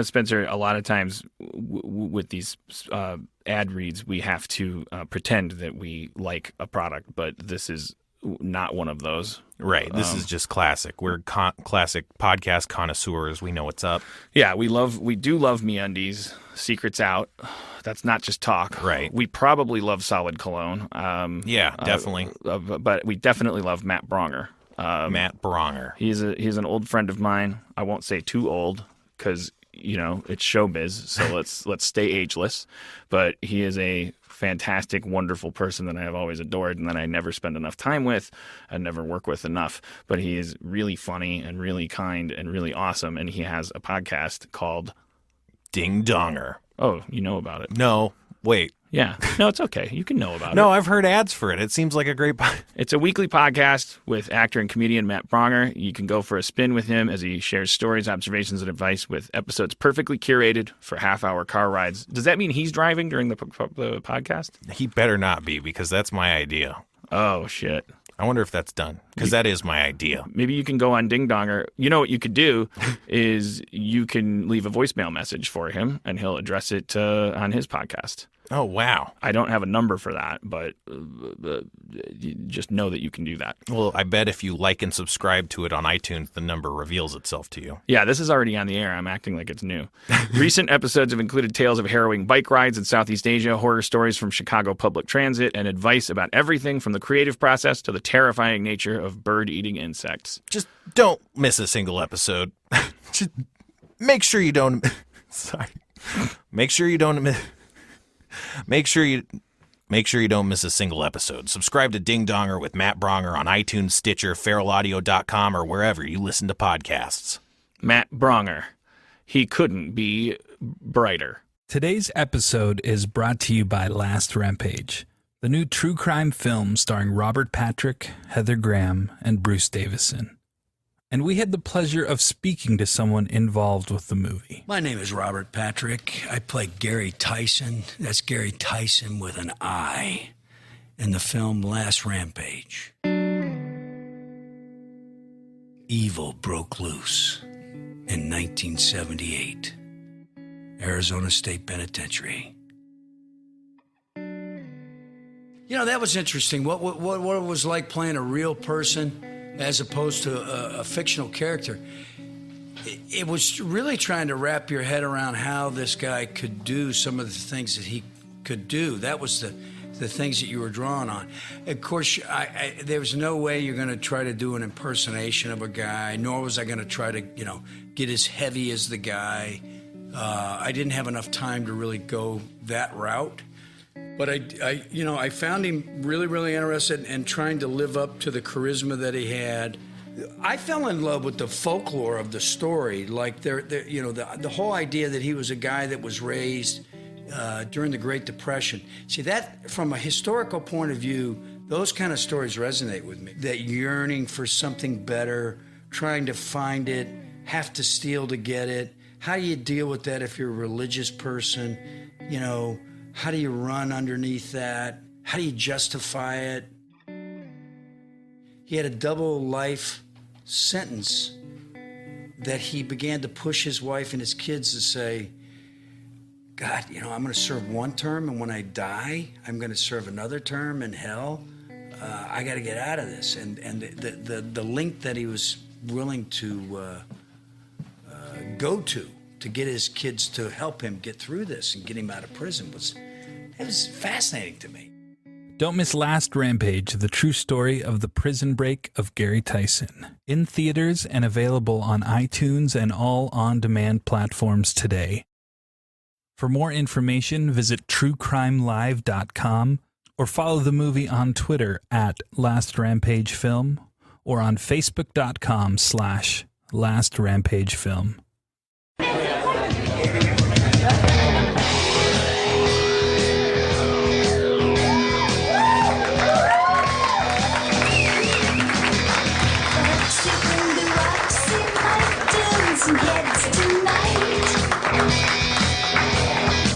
Spencer, a lot of times with these ad reads, we have to pretend that we like a product, but this is not one of those. Right. This is just classic. We're classic podcast connoisseurs. We know what's up. Yeah, we do love MeUndies. Secrets Out. That's not just talk. Right. We probably love Solid Cologne. Yeah, definitely. But we definitely love Matt Bronger. Matt Bronger. He's an old friend of mine. I won't say too old because it's showbiz. So let's stay ageless. But he is a fantastic, wonderful person that I have always adored and that I never spend enough time with and never work with enough. But he is really funny and really kind and really awesome. And he has a podcast called Ding Donger. Oh, you know about it? No, wait. Yeah. No, it's okay. You can know about it. No, I've heard ads for it. It seems like a great It's a weekly podcast with actor and comedian Matt Bronger. You can go for a spin with him as he shares stories, observations, and advice with episodes perfectly curated for half-hour car rides. Does that mean he's driving during the podcast? He better not be, because that's my idea. Oh, shit. I wonder if that's done, because that is my idea. Maybe you can go on Ding Donger. You know what you could do is you can leave a voicemail message for him, and he'll address it on his podcast. Oh, wow. I don't have a number for that, but you just know that you can do that. Well, I bet if you like and subscribe to it on iTunes, the number reveals itself to you. Yeah, this is already on the air. I'm acting like it's new. Recent episodes have included tales of harrowing bike rides in Southeast Asia, horror stories from Chicago public transit, and advice about everything from the creative process to the terrifying nature of bird-eating insects. Just don't miss a single episode. Just make sure you don't... Sorry. Make sure you don't miss a single episode. Subscribe to Ding Donger with Matt Bronger on iTunes, Stitcher, feralaudio.com, or wherever you listen to podcasts. Matt Bronger. He couldn't be brighter. Today's episode is brought to you by Last Rampage, the new true crime film starring Robert Patrick, Heather Graham, and Bruce Davison. And we had the pleasure of speaking to someone involved with the movie. My name is Robert Patrick. I play Gary Tyson. That's Gary Tyson with an I in the film Last Rampage. Evil broke loose in 1978, Arizona State Penitentiary. That was interesting. What it was like playing a real person as opposed to a fictional character. It was really trying to wrap your head around how this guy could do some of the things that he could do. That was the things that you were drawing on. Of course, there was no way you're going to try to do an impersonation of a guy, nor was I going to try to, get as heavy as the guy. I didn't have enough time to really go that route. But I found him really, really interested in trying to live up to the charisma that he had. I fell in love with the folklore of the story, like the whole idea that he was a guy that was raised during the Great Depression. See, that from a historical point of view, those kind of stories resonate with me. That yearning for something better, trying to find it, have to steal to get it. How do you deal with that if you're a religious person? How do you run underneath that? How do you justify it? He had a double life sentence that he began to push his wife and his kids to say, God, I'm going to serve one term, and when I die, I'm going to serve another term in hell. I got to get out of this. And the length that he was willing to go to get his kids to help him get through this and get him out of prison was fascinating to me. Don't miss Last Rampage, the true story of the prison break of Gary Tyson. In theaters and available on iTunes and all on-demand platforms today. For more information, visit truecrimelive.com or follow the movie on Twitter at Last Rampage Film or on Facebook.com/Last Rampage Film.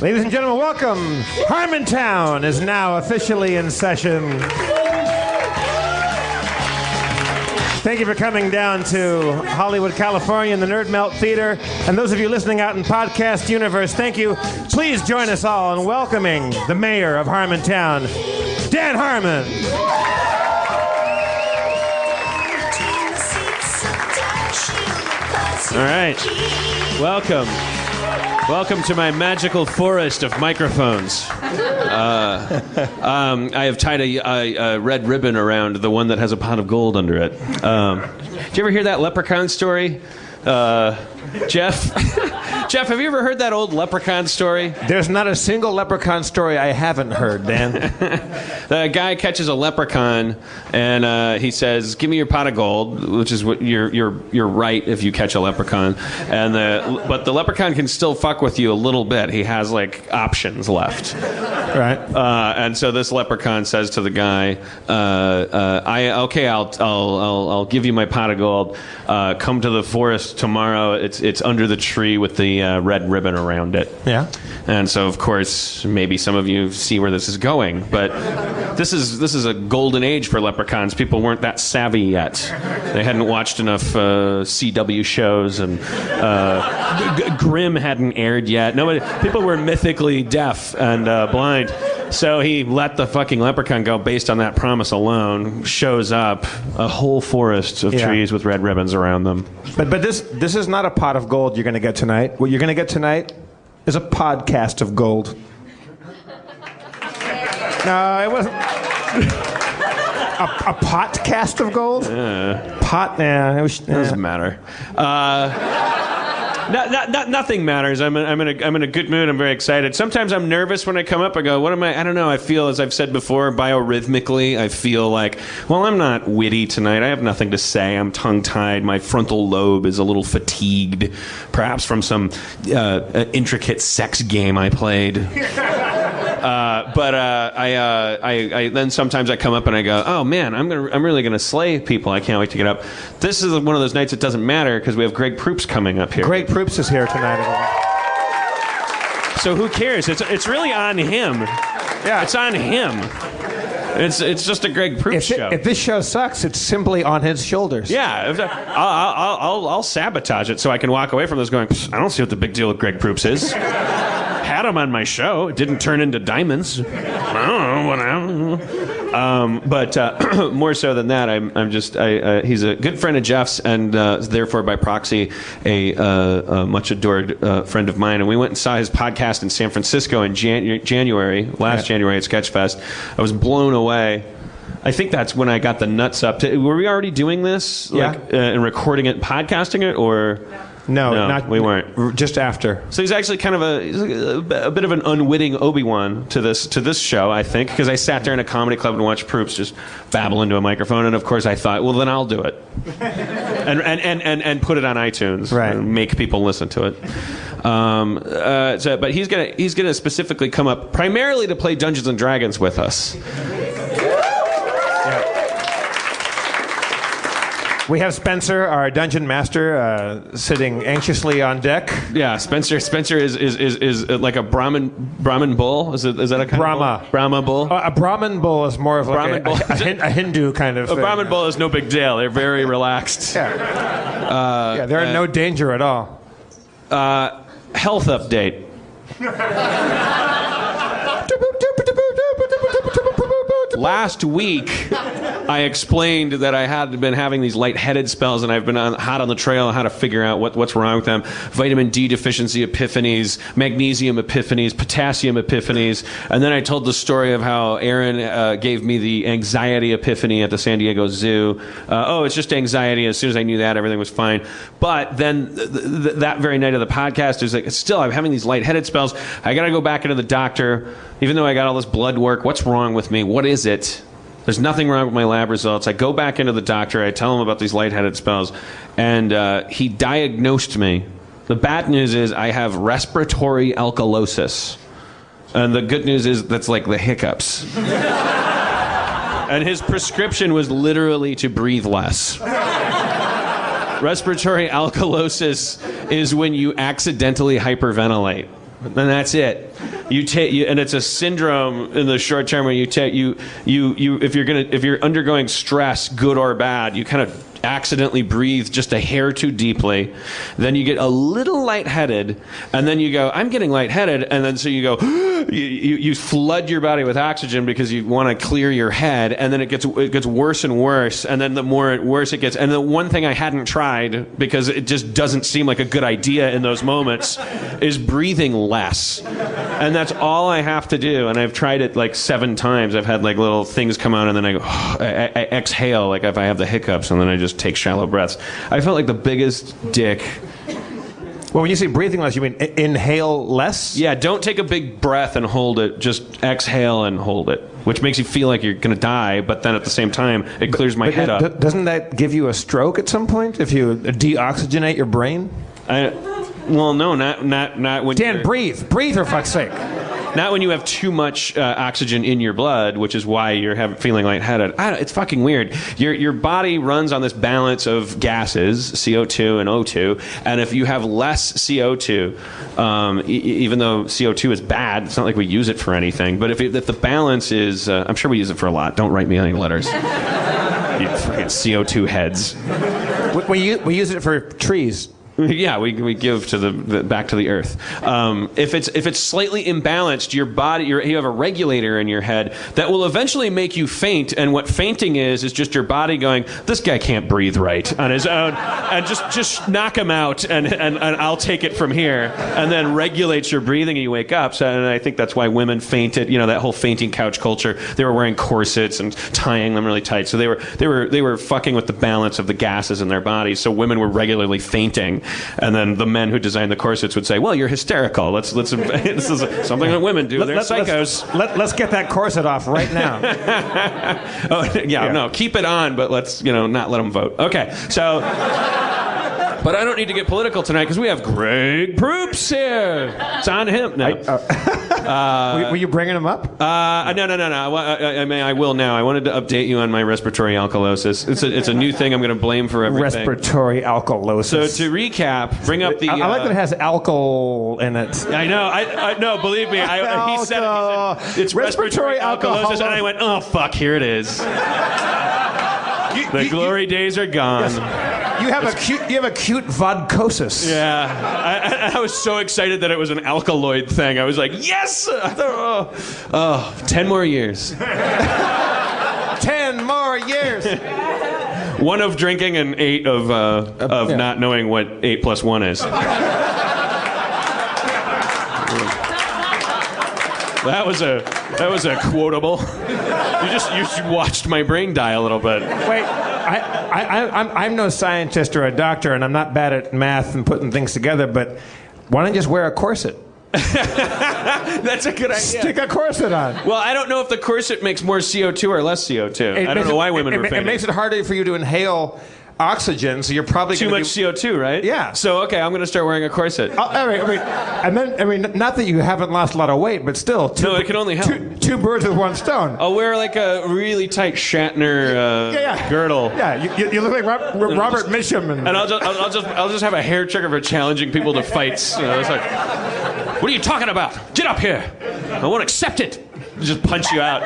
Ladies and gentlemen, welcome. Harmontown is now officially in session. Thank you for coming down to Hollywood, California in the Nerd Melt Theater. And those of you listening out in podcast universe, thank you. Please join us all in welcoming the mayor of Harmontown, Dan Harmon. All right. Welcome. Welcome to my magical forest of microphones. I have tied a red ribbon around the one that has a pot of gold under it. Did you ever hear that leprechaun story? Jeff? Jeff, have you ever heard that old leprechaun story? There's not a single leprechaun story I haven't heard, Dan. The guy catches a leprechaun, and he says, "Give me your pot of gold," which is what you're right if you catch a leprechaun. But the leprechaun can still fuck with you a little bit. He has like options left. Right. And so this leprechaun says to the guy, I'll give you my pot of gold. Come to the forest tomorrow. It's under the tree with the red ribbon around it." Yeah. And so, of course, maybe some of you see where this is going, but this is a golden age for leprechauns. People weren't that savvy yet. They hadn't watched enough CW shows, and Grimm hadn't aired yet. People were mythically deaf and blind. So he let the fucking leprechaun go based on that promise alone. Shows up a whole forest of trees with red ribbons around them. But this is not a pot of gold you're going to get tonight. What you're going to get tonight is a podcast of gold. No, it wasn't. A podcast of gold? Pot? Yeah. Doesn't matter. Nothing matters. I'm in a good mood. I'm very excited. Sometimes I'm nervous when I come up. I go, what am I? I don't know. I feel, as I've said before, biorhythmically, I feel like, well, I'm not witty tonight. I have nothing to say. I'm tongue-tied. My frontal lobe is a little fatigued, perhaps from some intricate sex game I played. But I then sometimes I come up and I go, oh man, I'm really gonna slay people. I can't wait to get up. This is one of those nights it doesn't matter because we have Greg Proops coming up here. Greg Proops is here tonight, everyone. So who cares? It's really on him. Yeah, it's on him. It's just a Greg Proops show. If this show sucks, it's simply on his shoulders. Yeah, I'll sabotage it so I can walk away from this going, I don't see what the big deal with Greg Proops is. Had him on my show. It didn't turn into diamonds. I don't know. But more so than that, he's a good friend of Jeff's, and therefore by proxy a much adored friend of mine. And we went and saw his podcast in San Francisco in January at Sketchfest. I was blown away. I think that's when I got the nuts up. Were we already doing this, and recording it, and podcasting it, or? No, we weren't. Just after. So he's actually kind of a bit of an unwitting Obi-Wan to this show, I think, because I sat there in a comedy club and watched Proops just babble into a microphone, and of course I thought, well, then I'll do it, and put it on iTunes, right, and make people listen to it. But he's gonna specifically come up primarily to play Dungeons and Dragons with us. We have Spencer, our dungeon master, sitting anxiously on deck. Yeah, Spencer is like a Brahmin bull. Is that a kind Brahma. of bull? Brahma bull? A Brahmin bull is more of like a Hindu kind of thing. A Brahmin bull is no big deal. They're very relaxed. Yeah, they're in no danger at all. Health update. Last week, I explained that I had been having these lightheaded spells, and I've been hot on the trail on how to figure out what's wrong with them. Vitamin D deficiency epiphanies, magnesium epiphanies, potassium epiphanies, and then I told the story of how Aaron gave me the anxiety epiphany at the San Diego Zoo. It's just anxiety. As soon as I knew that, everything was fine. But then that very night of the podcast, it was like, still, I'm having these lightheaded spells. I got to go back into the doctor, even though I got all this blood work. What's wrong with me? What is it? There's nothing wrong with my lab results. I go back into the doctor. I tell him about these lightheaded spells, and he diagnosed me. The bad news is I have respiratory alkalosis, and the good news is that's like the hiccups. And his prescription was literally to breathe less. Respiratory alkalosis is when you accidentally hyperventilate. And that's it. And it's a syndrome in the short term where if you're undergoing stress, good or bad, you kind of accidentally breathe just a hair too deeply. Then you get a little lightheaded, and then you go, I'm getting lightheaded, and then so you go, you flood your body with oxygen because you want to clear your head, and then it gets worse and worse, and then the more worse it gets. And the one thing I hadn't tried, because it just doesn't seem like a good idea in those moments, is breathing less. And that's all I have to do. And I've tried it like 7 times. I've had like little things come out, and then I go, I exhale, like if I have the hiccups, and then I just take shallow breaths. I felt like the biggest dick. Well, when you say breathing less, you mean inhale less? Yeah, don't take a big breath and hold it. Just exhale and hold it, which makes you feel like you're going to die, but then at the same time, it clears my head up. Doesn't that give you a stroke at some point if you deoxygenate your brain? Well, no, not when Dan, breathe, for fuck's sake. Not when you have too much oxygen in your blood, which is why you're feeling lightheaded. It's fucking weird. Your body runs on this balance of gases, CO2 and O2, and if you have less CO2, even though CO2 is bad, it's not like we use it for anything, but if the balance is, I'm sure we use it for a lot. Don't write me any letters. You fucking CO2 heads. We use it for trees. Yeah, we give to the back to the earth. If it's slightly imbalanced, your body, you have a regulator in your head that will eventually make you faint. And what fainting is just your body going, this guy can't breathe right on his own, and just knock him out, and I'll take it from here. And then regulates your breathing, and you wake up. So, and I think that's why women fainted. You know, that whole fainting couch culture. They were wearing corsets and tying them really tight. So they were fucking with the balance of the gases in their bodies. So women were regularly fainting. And then the men who designed the corsets would say, well, you're hysterical. This is something that women do. They're psychos. Let's get that corset off right now. No, keep it on, but let's not let them vote. Okay, so... But I don't need to get political tonight because we have Greg Proops here. It's on him. No. Were you bringing him up? No. I will now. I wanted to update you on my respiratory alkalosis. It's a new thing I'm going to blame for everything. Respiratory alkalosis. So to recap, bring up the... I like that it has alcohol in it. I know. I no, believe me. He said it's respiratory alkalosis, and I went, oh, fuck, here it is. The glory days are gone. Yes. You have acute vodcosis. Yeah, I was so excited that it was an alkaloid thing. I was like, yes! 10 more years. 10 more years. 1 of drinking and 8 of not knowing what 8 plus 1 is. That was a quotable. You watched my brain die a little bit. Wait, I'm no scientist or a doctor, and I'm not bad at math and putting things together, but why don't you just wear a corset? That's a good idea. Stick a corset on. Well, I don't know if the corset makes more CO2 or less CO2. I don't know why women were fainting. It makes it harder for you to inhale oxygen, so you're probably too much CO2, right? Yeah. So okay, I'm going to start wearing a corset. Not that you haven't lost a lot of weight, but still, it can only help. Two birds with one stone. I'll wear like a really tight Shatner girdle. Yeah, you look like Robert Mitchum, and I'll just have a hair trigger for challenging people to fights. It's like, what are you talking about? Get up here! I won't accept it. Just punch you out.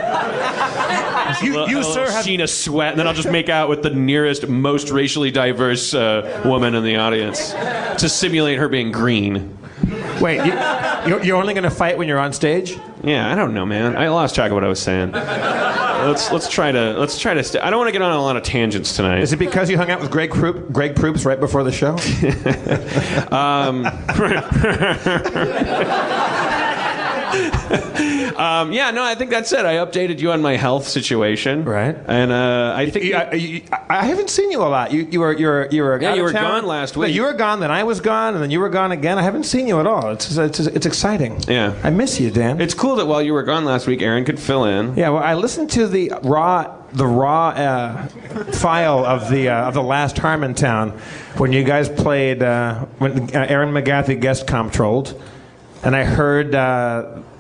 You sir, have seen a sweat, and then I'll just make out with the nearest, most racially diverse woman in the audience to simulate her being green. Wait, you're only going to fight when you're on stage? Yeah, I don't know, man. I lost track of what I was saying. Let's try to. I don't want to get on a lot of tangents tonight. Is it because you hung out with Greg Proops right before the show? I think that's it. I updated you on my health situation, right? And I think I haven't seen you a lot. You were gone last week. No, you were gone, then I was gone, and then you were gone again. I haven't seen you at all. It's exciting. Yeah, I miss you, Dan. It's cool that while you were gone last week, Aaron could fill in. Yeah, well, I listened to the raw file of the last Harmontown when you guys played when Aaron McGathy guest comptrolled, and I heard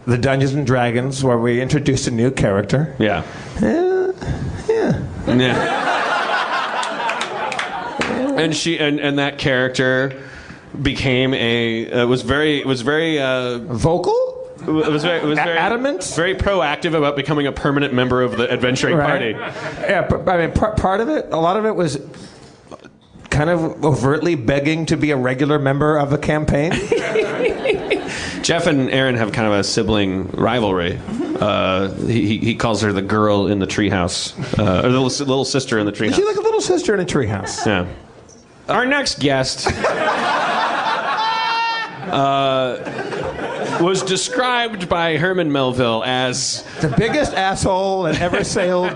the Dungeons and Dragons where we introduced a new character. Yeah. And that character became was very vocal. It was very adamant, very proactive about becoming a permanent member of the adventuring party. Yeah, but I mean, part of it, a lot of it was kind of overtly begging to be a regular member of the campaign? Jeff and Aaron have kind of a sibling rivalry. He calls her the girl in the treehouse, or the little sister in the treehouse. She's like a little sister in a treehouse. Yeah. Our next guest was described by Herman Melville as the biggest asshole that ever sailed.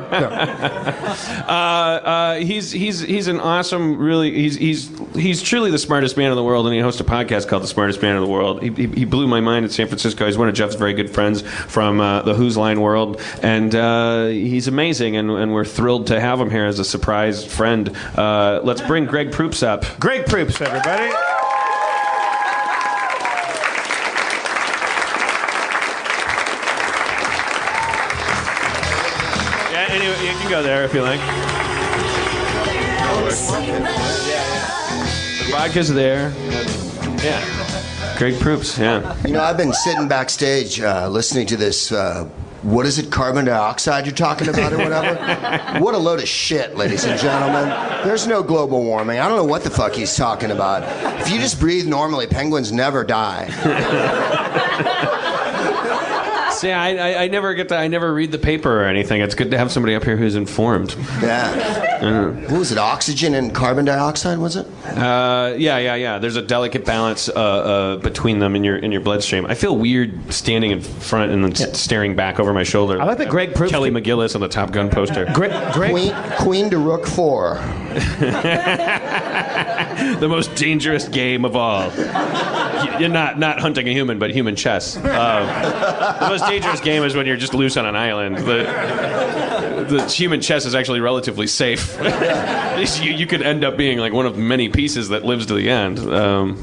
He's an awesome, really. He's truly the smartest man in the world, and he hosts a podcast called The Smartest Man in the World. He blew my mind in San Francisco. He's one of Jeff's very good friends from the Who's Line world, and he's amazing. And we're thrilled to have him here as a surprise friend. Let's bring Greg Proops up. Greg Proops, everybody. You can go there if you like. The vodka's there. Yeah. Greg Proops, yeah. You know, I've been sitting backstage listening to this, what is it, carbon dioxide you're talking about or whatever? What a load of shit, ladies and gentlemen. There's no global warming. I don't know what the fuck he's talking about. If you just breathe normally, penguins never die. See, I never read the paper or anything. It's good to have somebody up here who's informed. Yeah. What was it, oxygen and carbon dioxide, was it? Yeah. There's a delicate balance between them in your bloodstream. I feel weird standing in front and then staring back over my shoulder. I like that Greg Proops. Kelly McGillis on the Top Gun poster. Queen to Rook 4. The most dangerous game of all. You're not hunting a human, but human chess. The most dangerous game is when you're just loose on an island. The human chess is actually relatively safe. You could end up being like one of many pieces that lives to the end.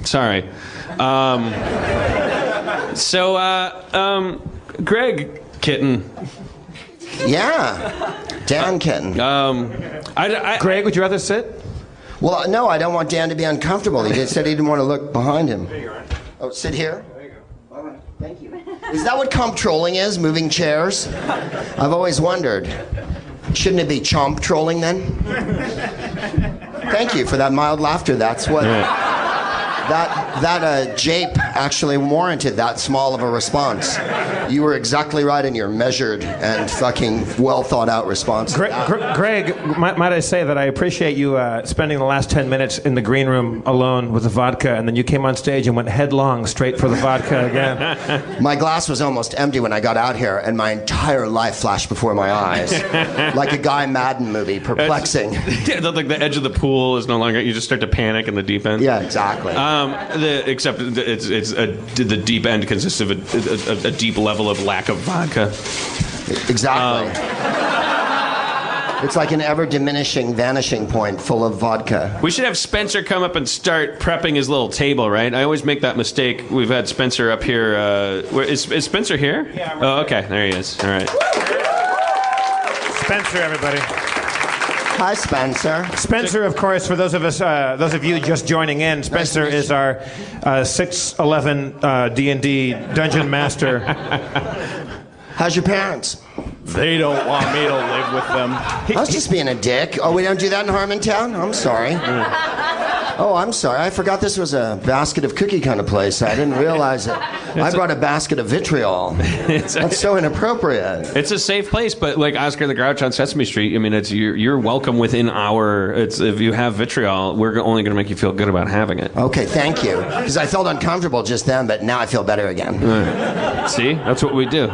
Sorry. Greg Kitten. Yeah. Dan Kitten. Greg, would you rather sit? Well, no, I don't want Dan to be uncomfortable. He just said he didn't want to look behind him. Oh, sit here? There you go. All right, thank you. Is that what comptrolling is, moving chairs? I've always wondered. Shouldn't it be chomp trolling then? Thank you for that mild laughter. That's what... That jape actually warranted that small of a response. You were exactly right in your measured and fucking well thought out response. Greg, might I say that I appreciate you spending the last 10 minutes in the green room alone with the vodka, and then you came on stage and went headlong straight for the vodka again. My glass was almost empty when I got out here, and my entire life flashed before my eyes. Like a Guy Madden movie, perplexing. Like the edge of the pool is no longer, you just start to panic in the deep end. Yeah, exactly. Except the deep end consists of a deep level of lack of vodka. Exactly. It's like an ever-diminishing vanishing point full of vodka. We should have Spencer come up and start prepping his little table, right? I always make that mistake. We've had Spencer up here. Is Spencer here? Yeah. Oh, okay. There he is. All right. Spencer, everybody. Hi, Spencer. Spencer, of course, for those of you just joining in, Spencer is our 6'11" D&D dungeon master. How's your parents? They don't want me to live with them. I was just being a dick. Oh, we don't do that in Harmontown? I'm sorry. Oh, I'm sorry. I forgot this was a basket of cookie kind of place. I didn't realize it. I brought a basket of vitriol. That's so inappropriate. It's a safe place, but like Oscar the Grouch on Sesame Street, I mean, it's you're welcome within our. If you have vitriol, we're only going to make you feel good about having it. Okay, thank you. Because I felt uncomfortable just then, but now I feel better again. See, that's what we do.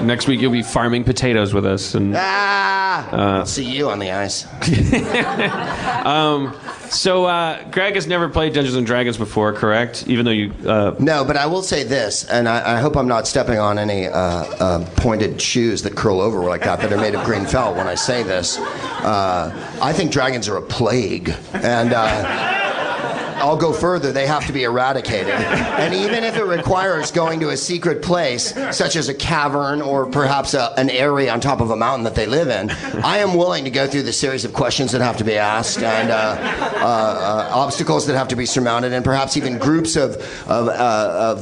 Next week you'll be farming potatoes with us, and I'll see you on the ice. So Greg has never played Dungeons and Dragons before, correct? Even though you No, but I will say this, and I hope I'm not stepping on any pointed shoes that curl over like that are made of green felt when I say this. I think dragons are a plague, and I'll go further. They have to be eradicated. And even if it requires going to a secret place, such as a cavern or perhaps an area on top of a mountain that they live in, I am willing to go through the series of questions that have to be asked and obstacles that have to be surmounted, and perhaps even groups of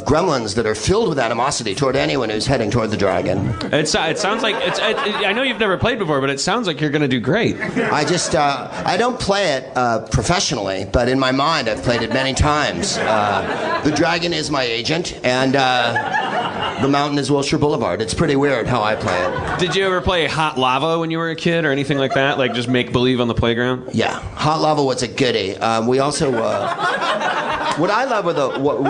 gremlins that are filled with animosity toward anyone who's heading toward the dragon. It sounds like I know you've never played before, but it sounds like you're going to do great. I don't play it professionally, but in my mind I've played it many times. The dragon is my agent, and the mountain is Wilshire Boulevard. It's pretty weird how I play it. Did you ever play Hot Lava when you were a kid or anything like that? Like just make believe on the playground? Yeah, Hot Lava was a goodie. We also what I love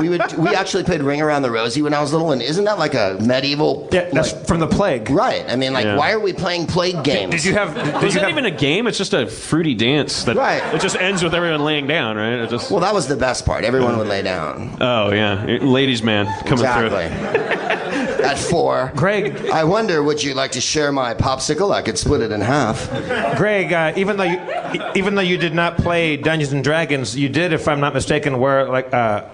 we actually played Ring Around the Rosie when I was little, and isn't that like a medieval? Yeah, that's from the plague. Right. I mean, why are we playing plague games? Did you have? Was it even a game? It's just a fruity dance that it just ends with everyone laying down, right? Well, that was the best part. Everyone would lay down. Oh yeah, ladies' man coming through. At 4. Greg, I wonder, would you like to share my popsicle? I could split it in half. Greg, even though you did not play Dungeons and Dragons, you did, if I'm not mistaken, wear like a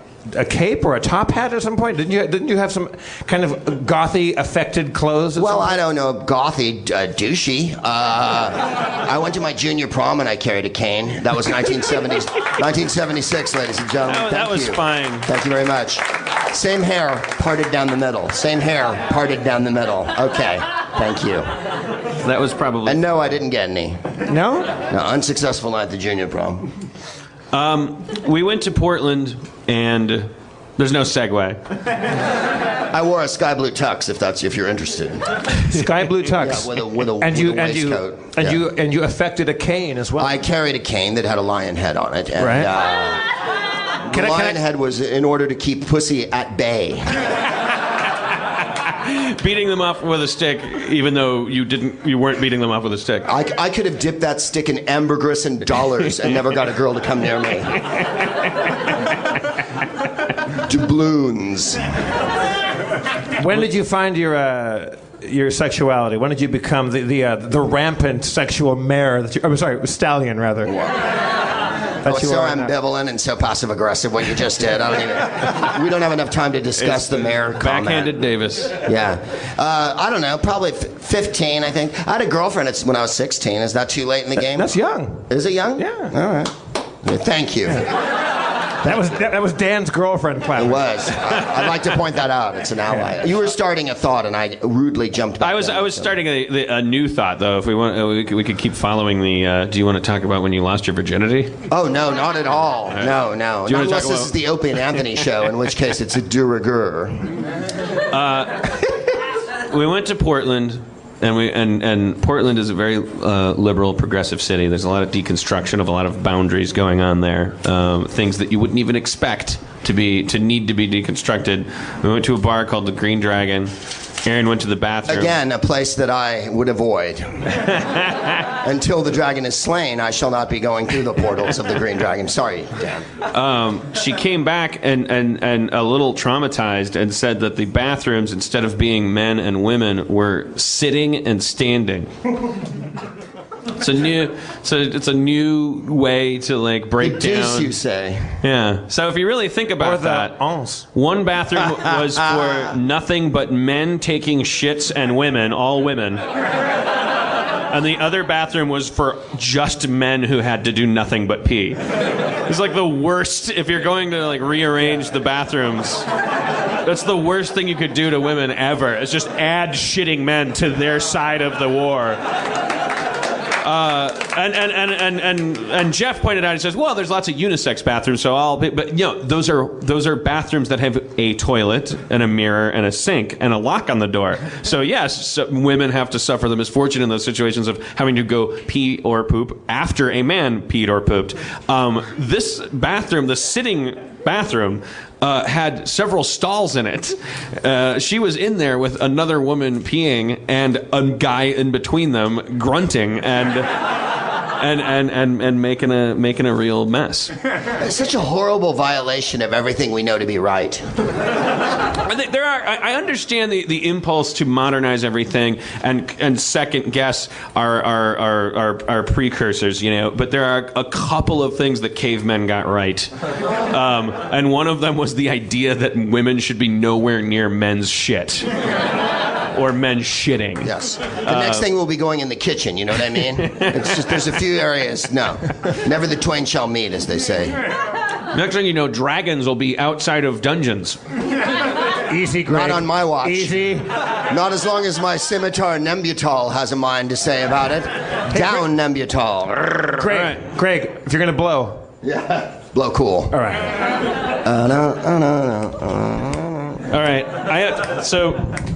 cape or a top hat at some point. Didn't you have some kind of gothy affected clothes? Well, I don't know, gothy, douchey. I went to my junior prom and I carried a cane. That was 1976, ladies and gentlemen. That was fine. Thank you very much. Same hair, parted down the middle. Same hair, parted down the middle. Okay, thank you. That was probably... And no, I didn't get any. No? No, unsuccessful night at the junior prom. We went to Portland, and there's no segue. I wore a sky blue tux, if you're interested. Sky blue tux. Yeah, with a waistcoat. And you affected a cane as well. I carried a cane that had a lion head on it. And, right. The lion head was in order to keep pussy at bay. Beating them off with a stick, even though you weren't beating them off with a stick. I could have dipped that stick in ambergris and dollars and never got a girl to come near me. Doubloons. When did you find your sexuality? When did you become the rampant sexual mare stallion rather? So ambivalent and so passive aggressive what you just did. We don't have enough time to discuss the mare comment. Backhanded Davis. Yeah. I don't know, probably 15, I think. I had a girlfriend when I was 16. Is that too late in the game? That's young. Is it young? Yeah. All right. Yeah, thank you. That was Dan's girlfriend, Clown. It was. I'd like to point that out. It's an ally. You were starting a thought, and I rudely jumped back. I was starting a new thought, though. If we want, we could keep following the. Do you want to talk about when you lost your virginity? Oh no, not at all. Right. No. Not unless this is the Opie and Anthony show, in which case it's a de rigueur. We went to Portland. And Portland is a very liberal, progressive city. There's a lot of deconstruction of a lot of boundaries going on there. Things that you wouldn't even expect to need to be deconstructed. We went to a bar called the Green Dragon. Aaron went to the bathroom. Again, a place that I would avoid. Until the dragon is slain, I shall not be going through the portals of the Green Dragon. Sorry, Dan. She came back and a little traumatized and said that the bathrooms, instead of being men and women, were sitting and standing. It's a new way to like break down. You say? Yeah. So if you really think about that, one bathroom was for nothing but men taking shits and women, all women. And the other bathroom was for just men who had to do nothing but pee. It's like the worst. If you're going to like rearrange the bathrooms, that's the worst thing you could do to women ever. Is just add shitting men to their side of the war. And Jeff pointed out, he says, well, there's lots of unisex bathrooms, so but those are bathrooms that have a toilet and a mirror and a sink and a lock on the door. So yes, women have to suffer the misfortune in those situations of having to go pee or poop after a man peed or pooped. This bathroom, the sitting bathroom, had several stalls in it. She was in there with another woman peeing and a guy in between them grunting and making a real mess. It's such a horrible violation of everything we know to be right. I understand the impulse to modernize everything and second guess our precursors, but there are a couple of things that cavemen got right. And one of them was the idea that women should be nowhere near men's shit. Or men shitting. Yes. The next thing we'll be going in the kitchen, you know what I mean? It's just, there's a few areas. No. Never the twain shall meet, as they say. Next thing you know, dragons will be outside of dungeons. Easy, Greg. Not on my watch. Easy. Not as long as my scimitar Nembutal has a mind to say about it. Down Nembutal. Craig, if you're going to blow. Yeah. Blow cool. All right. All right.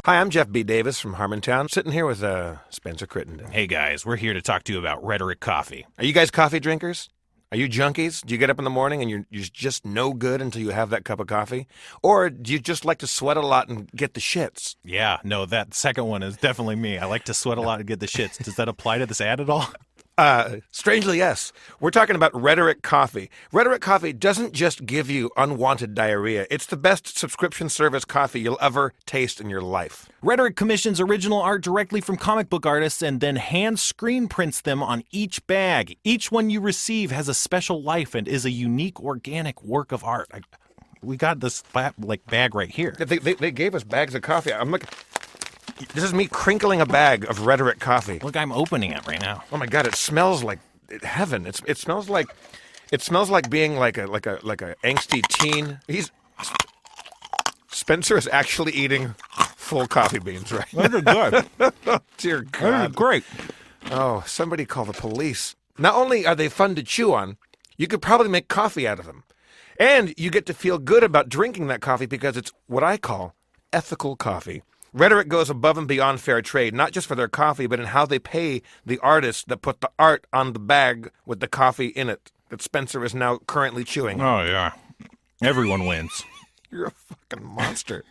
Hi, I'm Jeff B. Davis from Harmontown, sitting here with Spencer Crittenden. Hey guys, we're here to talk to you about Rhetoric Coffee. Are you guys coffee drinkers? Are you junkies? Do you get up in the morning and you're just no good until you have that cup of coffee? Or do you just like to sweat a lot and get the shits? Yeah, no, that second one is definitely me. I like to sweat a lot and get the shits. Does that apply to this ad at all? Strangely, yes. We're talking about Rhetoric Coffee. Rhetoric Coffee doesn't just give you unwanted diarrhea. It's the best subscription service coffee you'll ever taste in your life. Rhetoric commissions original art directly from comic book artists and then hand screen prints them on each bag. Each one you receive has a special life and is a unique organic work of art. We got this bag right here. They gave us bags of coffee. I'm like... This is me crinkling a bag of Rhetoric coffee. Look, I'm opening it right now. Oh my God! It smells like heaven. It smells like being like a angsty teen. Spencer is actually eating full coffee beans right now. Those are good. Dear God, Those are great. Oh, somebody call the police. Not only are they fun to chew on, you could probably make coffee out of them, and you get to feel good about drinking that coffee because it's what I call ethical coffee. Rhetoric goes above and beyond fair trade, not just for their coffee, but in how they pay the artists that put the art on the bag with the coffee in it that Spencer is now currently chewing. Oh, yeah. Everyone wins. You're a fucking monster.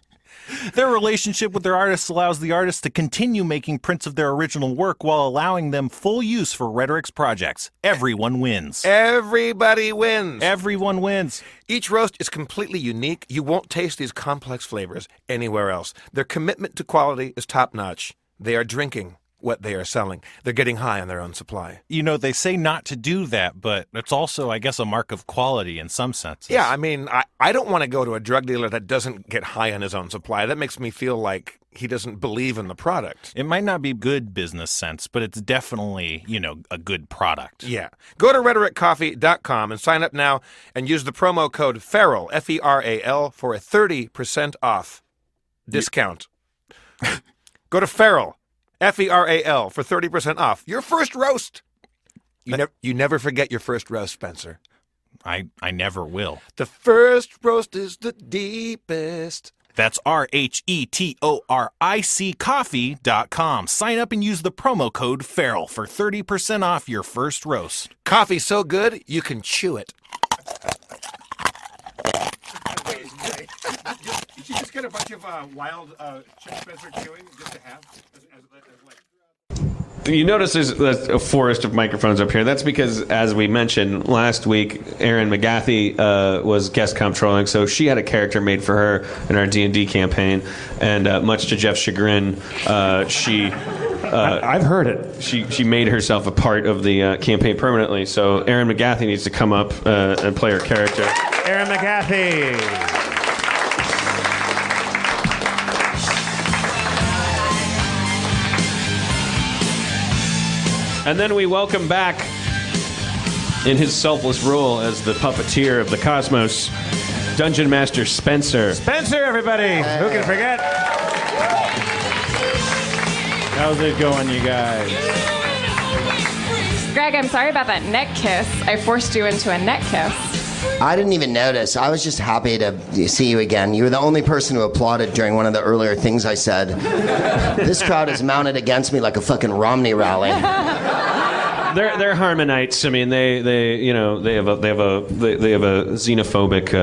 Their relationship with their artists allows the artists to continue making prints of their original work while allowing them full use for Rhetoric's projects. Everyone wins. Everybody wins. Everyone wins. Each roast is completely unique. You won't taste these complex flavors anywhere else. Their commitment to quality is top-notch. They are drinking what they are selling. They're getting high on their own supply. You know, they say not to do that, but it's also, I guess, a mark of quality in some senses. Yeah, I mean, I don't want to go to a drug dealer that doesn't get high on his own supply. That makes me feel like he doesn't believe in the product. It might not be good business sense, but it's definitely, a good product. Yeah. Go to rhetoriccoffee.com and sign up now and use the promo code FERAL, F-E-R-A-L, for a 30% off discount. Go to FERAL, F-E-R-A-L, for 30% off your first roast. You never forget your first roast, Spencer. I never will. The first roast is the deepest. That's RHETORIC coffee.com. Sign up and use the promo code FERAL for 30% off your first roast. Coffee so good, you can chew it. Did you just get a bunch of wild Spencer chewing just to have? You notice there's a forest of microphones up here. That's because, as we mentioned last week, Erin McGathy was guest comptrolling, so she had a character made for her in our D&D campaign, and much to Jeff's chagrin, she... I've heard it. She made herself a part of the campaign permanently, so Erin McGathy needs to come up and play her character. Erin McGathy. And then we welcome back, in his selfless role as the puppeteer of the cosmos, Dungeon Master Spencer. Spencer, everybody. Who can forget? How's it going, you guys? Greg, I'm sorry about that neck kiss. I forced you into a neck kiss. I didn't even notice. I was just happy to see you again. You were the only person who applauded during one of the earlier things I said. This crowd is mounted against me like a fucking Romney rally. they're Harmonites. I mean, they have a xenophobic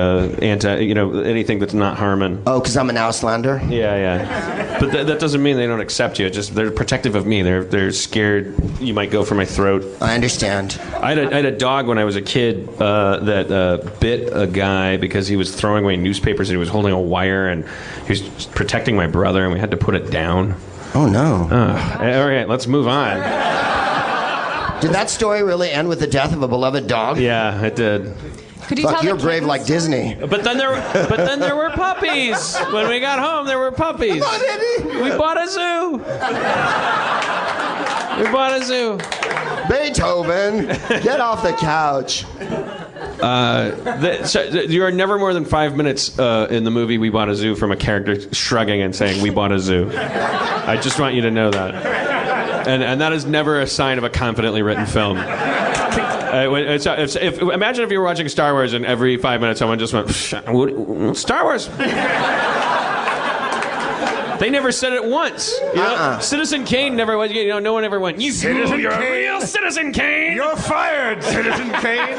anything that's not Harmon. Oh, because I'm an Auslander? Yeah. But that doesn't mean they don't accept you. Just they're protective of me. They're scared you might go for my throat. I understand. I had a dog when I was a kid that bit a guy because he was throwing away newspapers and he was holding a wire and he was protecting my brother and we had to put it down. Oh, no. All right, let's move on. Did that story really end with the death of a beloved dog? Yeah, it did. Could you Fuck, tell you're the brave kids? like Disney. But then there were puppies. When we got home, there were puppies. Come on, Eddie. We bought a zoo. Beethoven, get off the couch. So you are never more than 5 minutes in the movie We Bought a Zoo from a character shrugging and saying, "We bought a zoo." I just want you to know that. And that is never a sign of a confidently written film. Imagine if you were watching Star Wars and every 5 minutes someone just went, "Star Wars." They never said it once. You know? Citizen Kane never went. No one ever went. You're a real Citizen Kane. You're fired, Citizen Kane.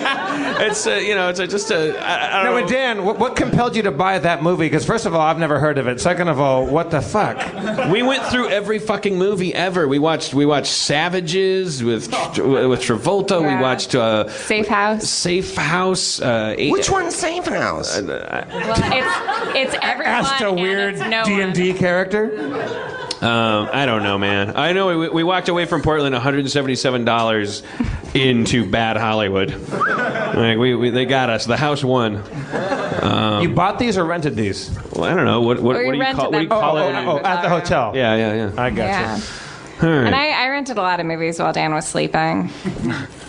It's I don't know. But Dan, what compelled you to buy that movie? Because first of all, I've never heard of it. Second of all, what the fuck? We went through every fucking movie ever. We watched Savages with Travolta. Yeah. We watched Safe House. Safe House. Which one's Safe House? Well, it's everyone. Asked a and weird it's no D&D one. character. I don't know, man. I know we walked away from Portland $177 into bad Hollywood. Like they got us. The house won. You bought these or rented these? Well, I don't know. What do you call? What do you call it? Oh, at the hotel. Yeah. I got Yeah. you. All right. And I rented a lot of movies while Dan was sleeping.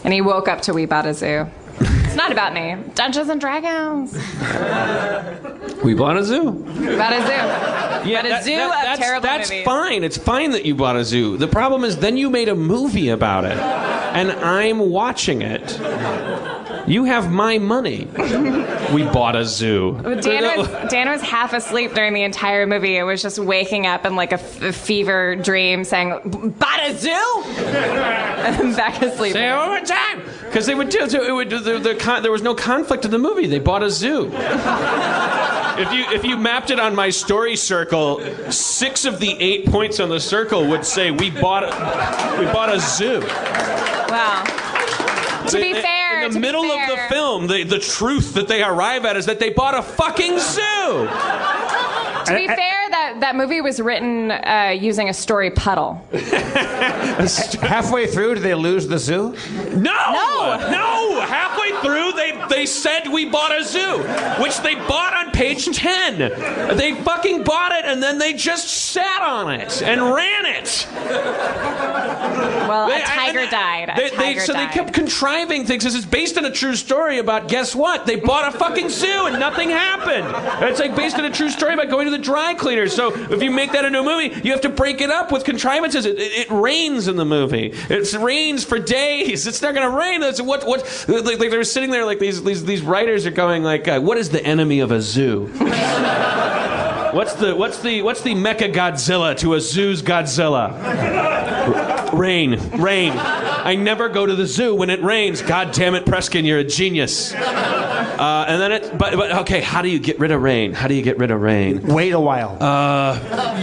And he woke up to We Bought a Zoo. It's not about me. Dungeons and Dragons. We bought a zoo. We bought a zoo. Yeah, But a zoo of terrible that's movies. fine. It's fine that you bought a zoo. The problem is then you made a movie about it, and I'm watching it. You have my money. We bought a zoo. Dan was half asleep during the entire movie. It was just waking up in like a fever dream saying, "Bought a zoo?" and then back asleep. Say it one more time. Because they would do there was no conflict in the movie. They bought a zoo. If you mapped it on my story circle, 6 of the 8 points on the circle would say we bought a zoo. Wow. To be fair, in the middle of the film, the truth that they arrive at is that they bought a fucking zoo. To be fair, that movie was written using a story puddle. Halfway through, did they lose the zoo? No. Halfway through, they said we bought a zoo, which they bought on page 10. They fucking bought it, and then they just sat on it and ran it. Well, a tiger died. They kept contriving things. This is based on a true story about, guess what? They bought a fucking zoo and nothing happened. It's like based on a true story about going to the dry cleaner. So if you make that into a movie, you have to break it up with contrivances. It rains in the movie. It rains for days. It's not going to rain. That's what like they were sitting there like these writers are going like, what is the enemy of a zoo? What's the Mecha Godzilla to a zoo's Godzilla? Rain. I never go to the zoo when it rains. God damn it, Preskin, you're a genius. And then but okay, how do you get rid of rain? Wait a while.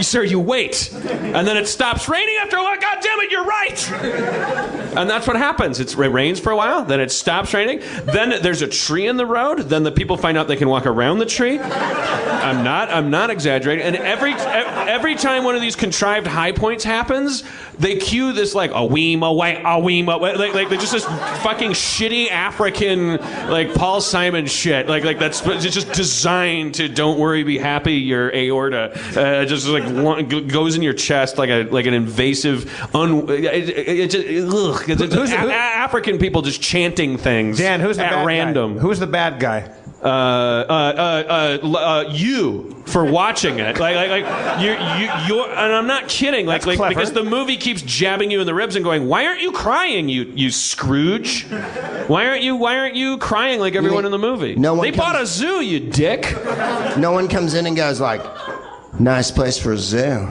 Sir, you wait. And then it stops raining after a while. God damn it, you're right. And that's what happens. It rains for a while, then it stops raining. Then there's a tree in the road. Then the people find out they can walk around the tree. I'm not exaggerating. And every time one of these contrived high points happens, they cue this like a weem away, like just this fucking shitty African like Paul Simon shit. Like that's just designed to don't worry, be happy. Your aorta just like goes in your chest like an invasive. African people just chanting things. Dan, who's the at bad random? guy? Who's the bad guy? You for watching it, like you're, and I'm not kidding, like because the movie keeps jabbing you in the ribs and going, why aren't you crying, you Scrooge? Why aren't you crying like everyone in the movie? They bought a zoo, you dick. No one comes in and goes like, nice place for a zoo.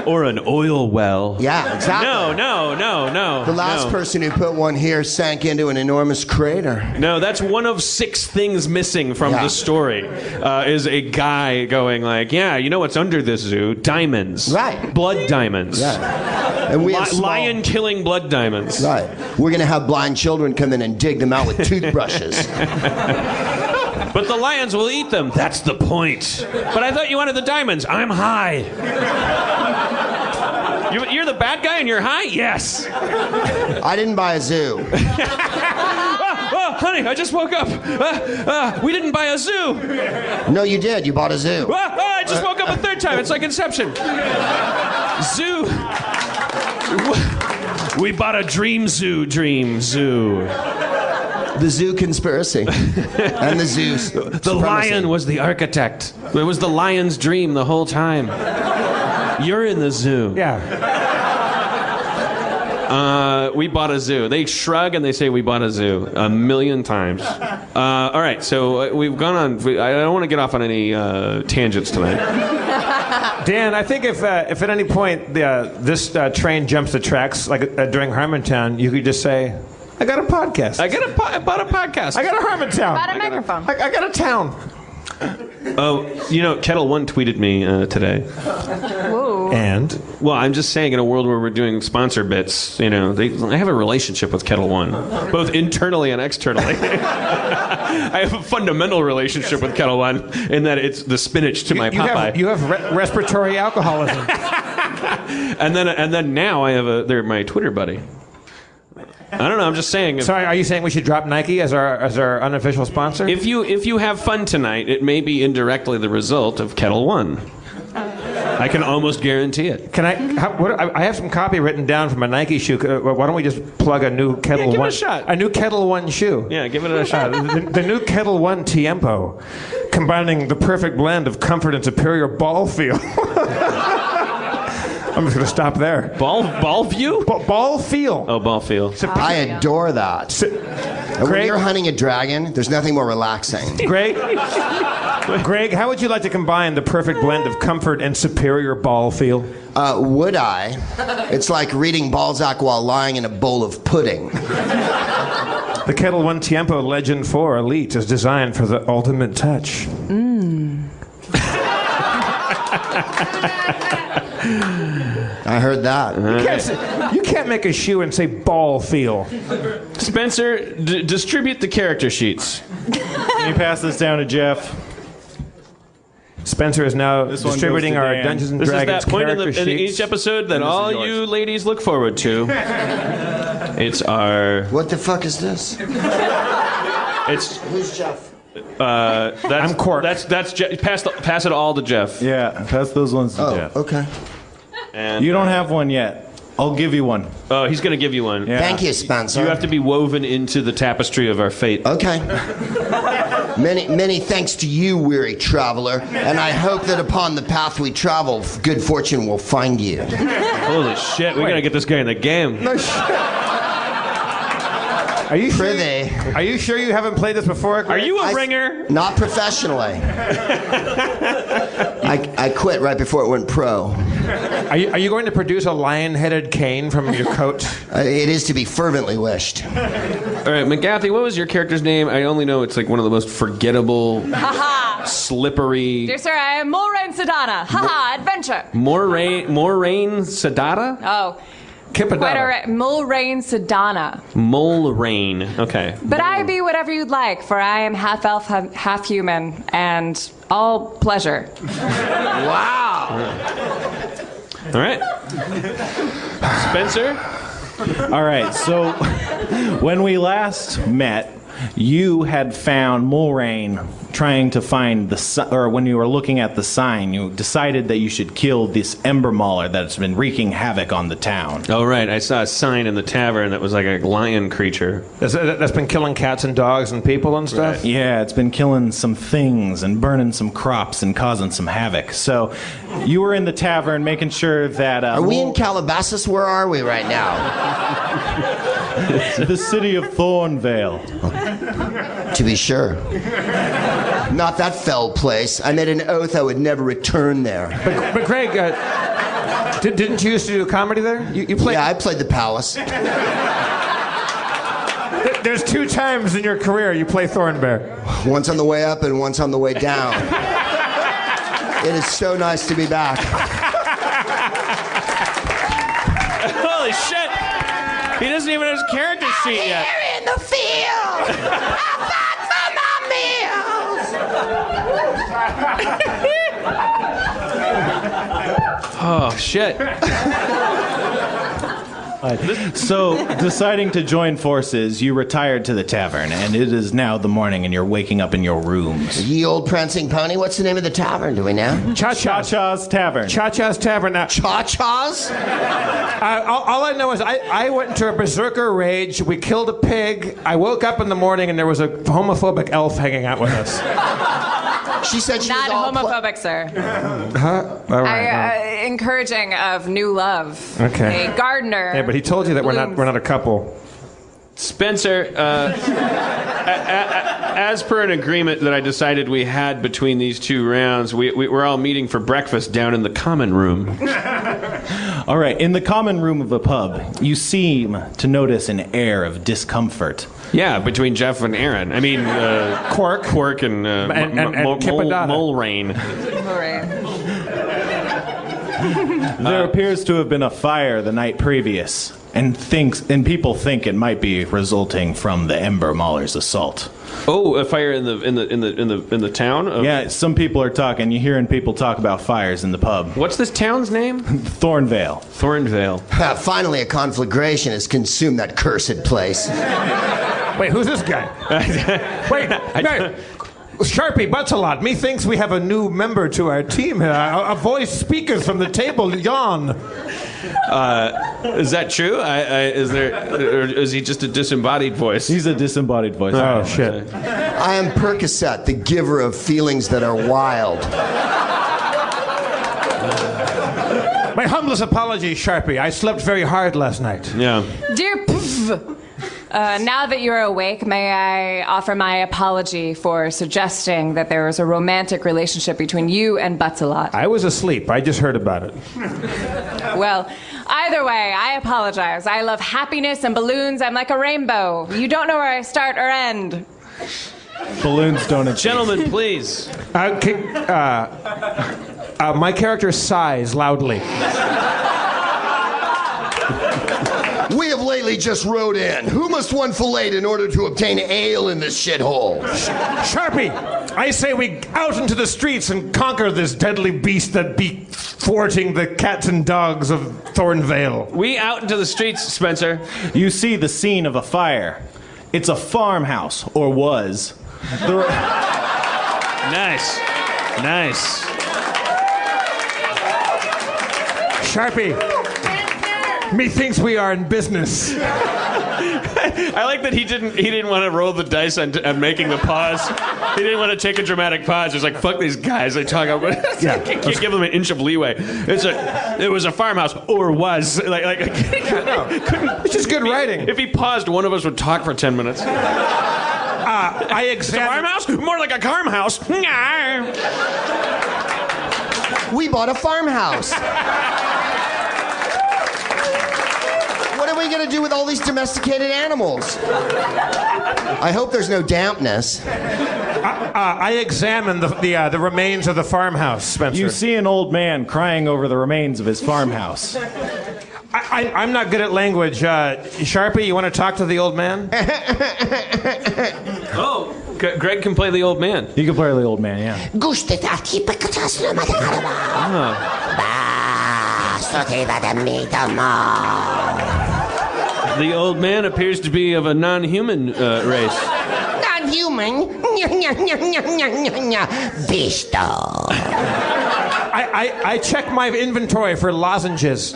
Or an oil well. Yeah, exactly. No. The last person who put one here sank into an enormous crater. No, that's one of 6 things missing from the story. Is a guy going like, yeah, you know what's under this zoo? Diamonds. Right. Blood diamonds. Yeah. And we have lion killing blood diamonds. Right. We're going to have blind children come in and dig them out with toothbrushes. But the lions will eat them. That's the point. But I thought you wanted the diamonds. I'm high. You're the bad guy and you're high? Yes. I didn't buy a zoo. Oh, honey, I just woke up. We didn't buy a zoo. No, you did. You bought a zoo. I just woke up a 3rd time. It's like Inception. Zoo. We bought a dream zoo. The zoo conspiracy. And the zoos. The lion was the architect. It was the lion's dream the whole time. You're in the zoo. Yeah. We bought a zoo. They shrug and they say we bought a zoo 1,000,000 times. All right, so we've gone on. I don't want to get off on any tangents tonight. Dan, I think if at any point this train jumps the tracks, like during Harmontown, you could just say, I got a podcast. I bought a podcast. I got a Harmontown. Got a microphone. I got a town. Oh, Kettle One tweeted me today. Whoa. And? Well, I'm just saying, in a world where we're doing sponsor bits, I have a relationship with Kettle One, both internally and externally. I have a fundamental relationship with Kettle One in that it's the spinach to my Popeye. You have respiratory alcoholism. and then now they're my Twitter buddy. I don't know. I'm just saying. Sorry, are you saying we should drop Nike as our unofficial sponsor? If you have fun tonight, it may be indirectly the result of Kettle One. I can almost guarantee it. Can I? I have some copy written down from a Nike shoe. Why don't we just plug a new Kettle One? Give it a shot. A new Kettle One shoe. Yeah, give it a shot. The new Kettle One Tiempo, combining the perfect blend of comfort and superior ball feel. I'm just going to stop there. Ball view? Ball feel. Oh, ball feel. I adore that. And when you're hunting a dragon, there's nothing more relaxing. Greg, how would you like to combine the perfect blend of comfort and superior ball feel? Would I? It's like reading Balzac while lying in a bowl of pudding. The Kettle One Tiempo Legend 4 Elite is designed for the ultimate touch. I heard that. You can't make a shoe and say ball feel. Spencer, distribute the character sheets. Can you pass this down to Jeff? Spencer is now This one distributing goes to our Dan. Dungeons and This is Dragons that point in character sheets. each episode that all you ladies look forward to. It's our. What the fuck is this? It's. Who's Jeff? I'm Cork. That's Jeff. Pass it all to Jeff. Yeah, pass those ones to Jeff. Okay. And, You don't have one yet. I'll give you one. Oh, he's going to give you one. Yeah. Thank you, Spencer. You have to be woven into the tapestry of our fate. Okay. Many thanks to you, weary traveler, and I hope that upon the path we travel, good fortune will find you. Holy shit, we got to get this guy in the game. No shit. Are you sure? Prithee. Are you sure you haven't played this before? Are you a I- ringer? Not professionally. I quit right before it went pro. Are you going to produce a lion-headed cane from your coat? It is to be fervently wished. All right, McGathy, what was your character's name? I only know it's like one of the most forgettable, slippery. Dear sir, I am Mulrain Sedana. Haha, adventure. Moraine Sedata? Oh. Kipadata. Quite all right. Mulrain Sedana. Mulrain. Okay. But I be whatever you'd like, for I am half elf, half human, and all pleasure. Wow. All right. Spencer? All right, so when we last met, you had found Mulrain trying to find or when you were looking at the sign, you decided that you should kill this Ember Mauler that's been wreaking havoc on the town. Oh, right. I saw a sign in the tavern that was like a lion creature. That's been killing cats and dogs and people and stuff? Right. Yeah, it's been killing some things and burning some crops and causing some havoc. So you were in the tavern making sure that... Are we in Calabasas? Where are we right now? the city of Thornvale. To be sure. Not that fell place. I made an oath I would never return there. But Craig, Didn't you used to do comedy there? You played. Yeah, I played the Palace. There's 2 times in your career you play Thornbear. Once on the way up and once on the way down. It is so nice to be back. Holy shit! He doesn't even have his character sheet yet. In the field, Oh shit! So, deciding to join forces, you retired to the tavern, and it is now the morning, and you're waking up in your rooms. Ye old prancing pony, what's the name of the tavern, do we know? Cha-Cha's Tavern. Cha-Cha's Tavern. Now, Cha-Cha's? all I know is I went into a berserker rage. We killed a pig. I woke up in the morning and there was a homophobic elf hanging out with us. She said she Not was all homophobic, sir. All right. Encouraging of new love. Okay. A gardener. Yeah, but he told you that we're not a couple. Spencer, as per an agreement that I decided we had between these 2 rounds, we're all meeting for breakfast down in the common room. All right, in the common room of a pub, you seem to notice an air of discomfort. Yeah, between Jeff and Aaron. I mean, Quark and Mulrain. There appears to have been a fire the night previous, and people think it might be resulting from the Ember Mauler's assault. Oh, a fire in the town? Yeah, some people are talking. You're hearing people talk about fires in the pub. What's this town's name? Thornvale. Thornvale. Finally, a conflagration has consumed that cursed place. Wait, who's this guy? Wait, Sharpie Butts-a-lot. Methinks we have a new member to our team here. A voice speaketh from the table. Yawn. Is that true? Or is he just a disembodied voice? He's a disembodied voice. Oh, shit. I am Percocet, the giver of feelings that are wild. My humblest apologies, Sharpie. I slept very hard last night. Yeah. Dear Pff, now that you're awake, may I offer my apology for suggesting that there was a romantic relationship between you and Butts-a-lot. I was asleep. I just heard about it. Well, either way, I apologize. I love happiness and balloons. I'm like a rainbow. You don't know where I start or end. Balloons don't exist. Gentlemen, please. My character sighs loudly. We have lately just rode in. Who must one fillet in order to obtain ale in this shithole? Sharpie, I say we out into the streets and conquer this deadly beast that be thwarting the cats and dogs of Thornvale. We out into the streets, Spencer. You see the scene of a fire. It's a farmhouse, or was. Nice. Sharpie, methinks we are in business. I like that he didn't want to roll the dice on making the pause. He didn't want to take a dramatic pause. He was like, fuck these guys. They talk about Yeah. can't give them an inch of leeway. It was a farmhouse, or was. It's just good writing. If he paused, one of us would talk for 10 minutes. I It's a farmhouse? More like a carmhouse. We bought a farmhouse. What are we going to do with all these domesticated animals? I hope there's no dampness. I examined the remains of the farmhouse, Spencer. You see an old man crying over the remains of his farmhouse. I'm not good at language. Sharpie, you want to talk to the old man? Oh, Greg can play the old man. You can play the old man, yeah. The old man appears to be of a non-human race. Non-human? Bisto. I checked my inventory for lozenges.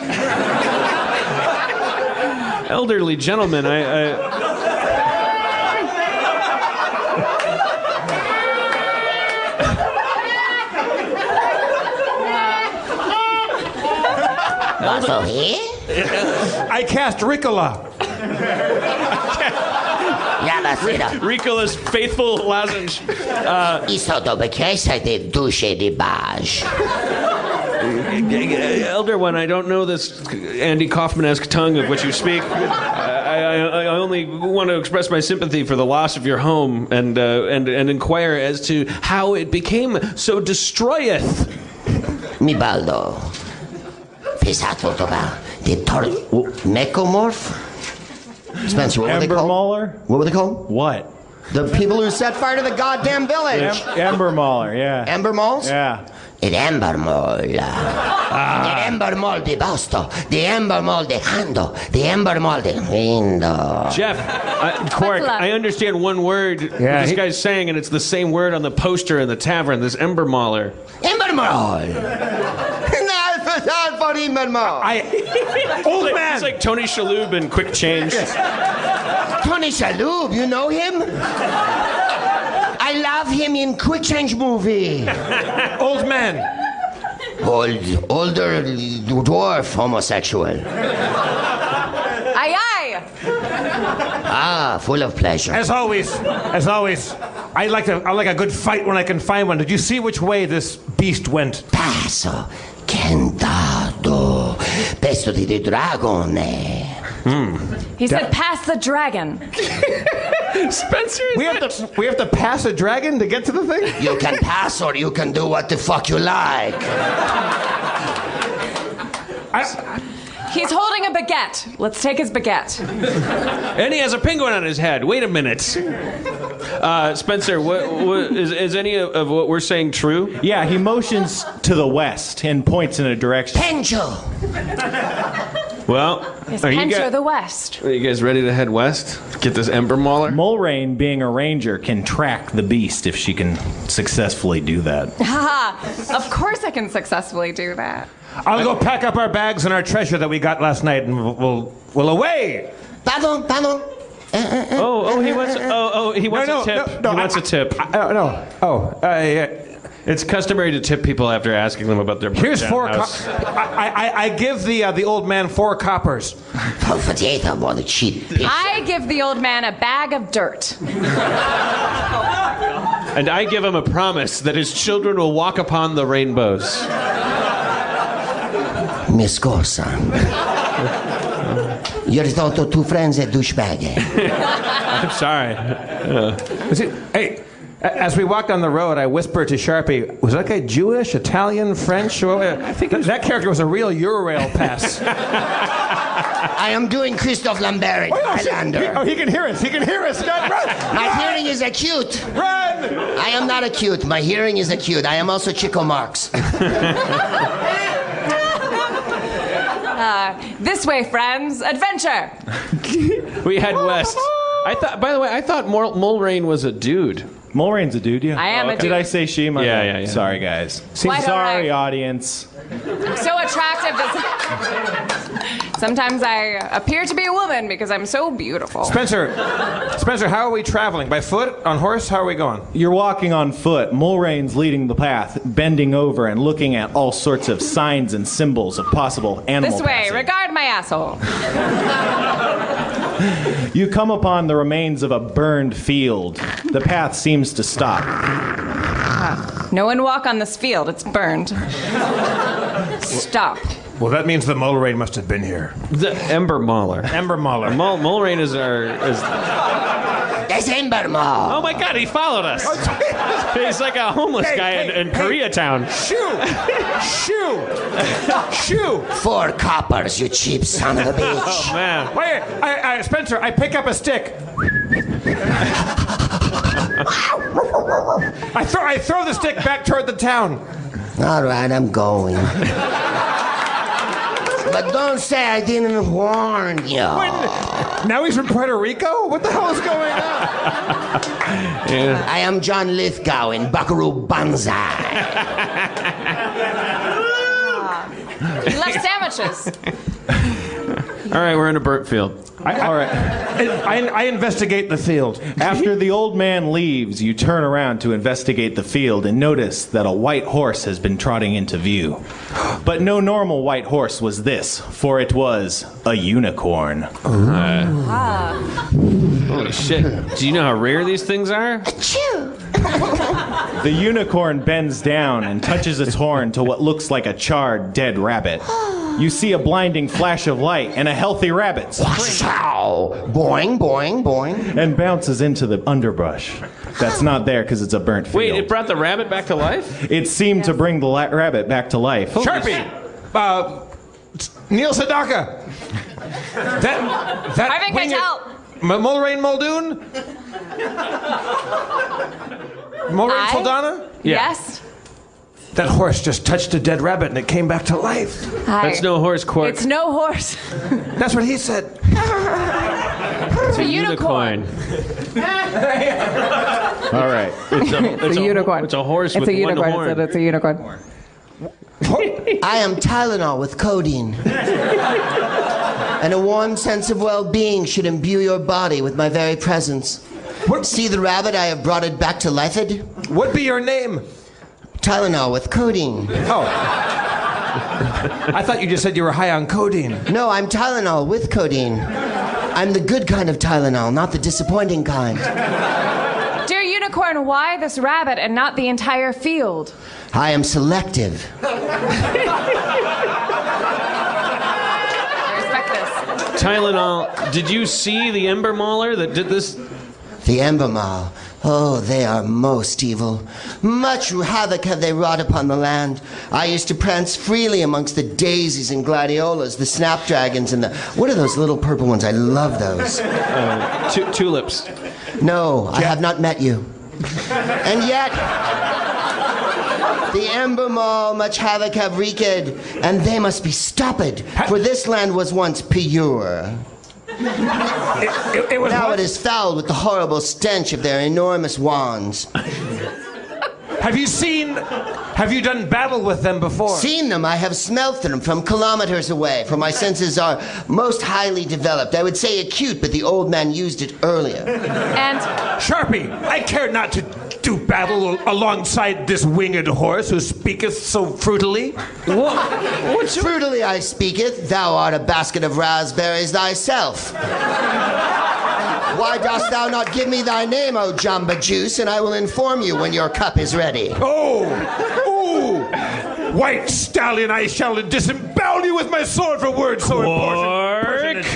Elderly gentleman, I cast Ricola. Ricola's faithful lozenge. Elder One, I don't know this Andy Kaufman-esque tongue of which you speak. I only want to express my sympathy for the loss of your home and inquire as to how it became so destroyeth. Mi baldo. Pisato toba. The mecomorph? Spencer, what were they Ember called? Mauler? What were they called? What? The people who set fire to the goddamn village. Ember Mauler, yeah. Ember malls? Yeah. El ember mall. The ember mall de Bosto. The ember mall de Hando. The ember mall de Rindo. Jeff, Quark, I understand one word this guy's saying, and it's the same word on the poster in the tavern, this Ember Mauler. Ember mall. For ember mall. Old man. It's like Tony Shalhoub in Quick Change. Tony Shalhoub, you know him? I love him in Quick Change movie. Old man. Older dwarf homosexual. Aye, aye. Ah, full of pleasure. As always, I like a good fight when I can find one. Did you see which way this beast went? Passo, cantado, pesto di dragone. He said, pass the dragon. Spencer, We have to pass a dragon to get to the thing? You can pass or you can do what the fuck you like. He's holding a baguette. Let's take his baguette. and he has a penguin on his head. Wait a minute. Spencer, what is any of what we're saying true? Yeah, he motions to the west and points in a direction. Penjo. Well, His are you Pencho the West. guys ready to head west? Get this Ember Mauler? Mulrain, being a ranger, can track the beast if she can successfully do that. Haha, of course I can successfully do that. I'll go pack up our bags and our treasure that we got last night, and we'll away. Pardon. He wants a tip. He wants a tip. It's customary to tip people after asking them about their Here's breakdown 4 house. I give the old man 4 coppers. I give the old man a bag of dirt. And I give him a promise that his children will walk upon the rainbows. Mi scusa. Io risolto 2 friends e douchebag. I'm sorry. Hey, as we walked down the road, I whispered to Sharpie, was that guy Jewish, Italian, French? I think that character was a real Eurail pass. I am doing Christophe Lambert in Highlander. He can hear us. He can hear us. Run! My hearing is acute. Run! I am not acute. My hearing is acute. I am also Chico Marx. This way, friends. Adventure. We head west. By the way, I thought Mulrain was a dude. Mulrain's a dude, yeah. I am a dude. Did I say she? My Yeah, bad. yeah. Sorry, guys. Quite Sorry, all right. audience. So attractive. Sometimes I appear to be a woman because I'm so beautiful. Spencer, how are we traveling? By foot? On horse? How are we going? You're walking on foot. Mulrain's leading the path, bending over and looking at all sorts of signs and symbols of possible animal This way. passing. Regard my asshole. You come upon the remains of a burned field. The path seems to stop. No one walk on this field. It's burned. Stop. Well, that means the Mulrain must have been here. The Ember Mauler. Ember Mauler. Mulrain is our... That's Ember Mall. Oh my God, he followed us. He's like a homeless guy in Koreatown. Shoo! 4 coppers, you cheap son of a bitch. Oh man. Wait, Spencer, I pick up a stick. I throw the stick back toward the town. All right, I'm going. But don't say I didn't warn you. Now he's from Puerto Rico? What the hell is going on? I am John Lithgow in Buckaroo Banzai. He left sandwiches. All right, we're in a burnt field. All right. I investigate the field. After the old man leaves, you turn around to investigate the field and notice that a white horse has been trotting into view. But no normal white horse was this, for it was a unicorn. Holy shit. Do you know how rare these things are? Achoo! The unicorn bends down and touches its horn to what looks like a charred, dead rabbit. You see a blinding flash of light and a healthy rabbit Boing, boing, boing. and bounces into the underbrush. That's not there because it's a burnt field. Wait, it brought the rabbit back to life? It seemed to bring the rabbit back to life. Sharpie! Neil Sedaka! That Harvey Keitel! Mulrain Muldoon? Mulrain Saldana? Yeah. Yes? That horse just touched a dead rabbit and it came back to life. That's no horse, Quark. It's no horse. That's what he said. It's a unicorn. All right. It's a unicorn. It's a horse It's with a unicorn. one horn. It's a unicorn. I am Tylenol with codeine. And a warm sense of well-being should imbue your body with my very presence. See the rabbit, I have brought it back to life. What be your name? Tylenol with codeine. Oh. I thought you just said you were high on codeine. No, I'm Tylenol with codeine. I'm the good kind of Tylenol, not the disappointing kind. Dear unicorn, why this rabbit and not the entire field? I am selective. I respect this. Tylenol, did you see the Ember Mauler that did this? The Embermal. Oh, they are most evil. Much havoc have they wrought upon the land. I used to prance freely amongst the daisies and gladiolas, the snapdragons, and the... What are those little purple ones? I love those. Tulips. No, I have not met you. And yet... The Embermal much havoc have wreaked, and they must be stopped, for this land was once pure. It was Now it is fouled with the horrible stench of their enormous wands. Have you done battle with them before? Seen them, I have smelt them from kilometers away, for my senses are most highly developed. I would say acute, but the old man used it earlier. And Sharpie, I care not to do battle alongside this winged horse who speaketh so fruitily. What's fruitily I speaketh, thou art a basket of raspberries thyself. Why dost thou not give me thy name, O Jamba Juice, and I will inform you when your cup is ready. Oh! White stallion, I shall disembowel you with my sword for words so important.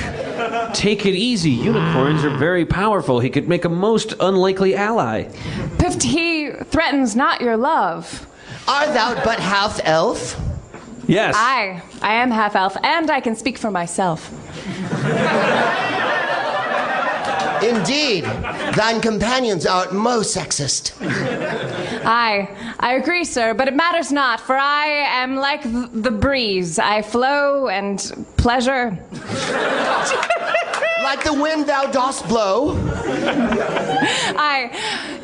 Take it easy. Unicorns are very powerful. He could make a most unlikely ally. Pift, he threatens not your love. Art thou but half elf? Yes. I am half elf, and I can speak for myself. Indeed, thine companions are most sexist. I agree, sir, but it matters not, for I am like the breeze. I flow and pleasure. Like the wind thou dost blow.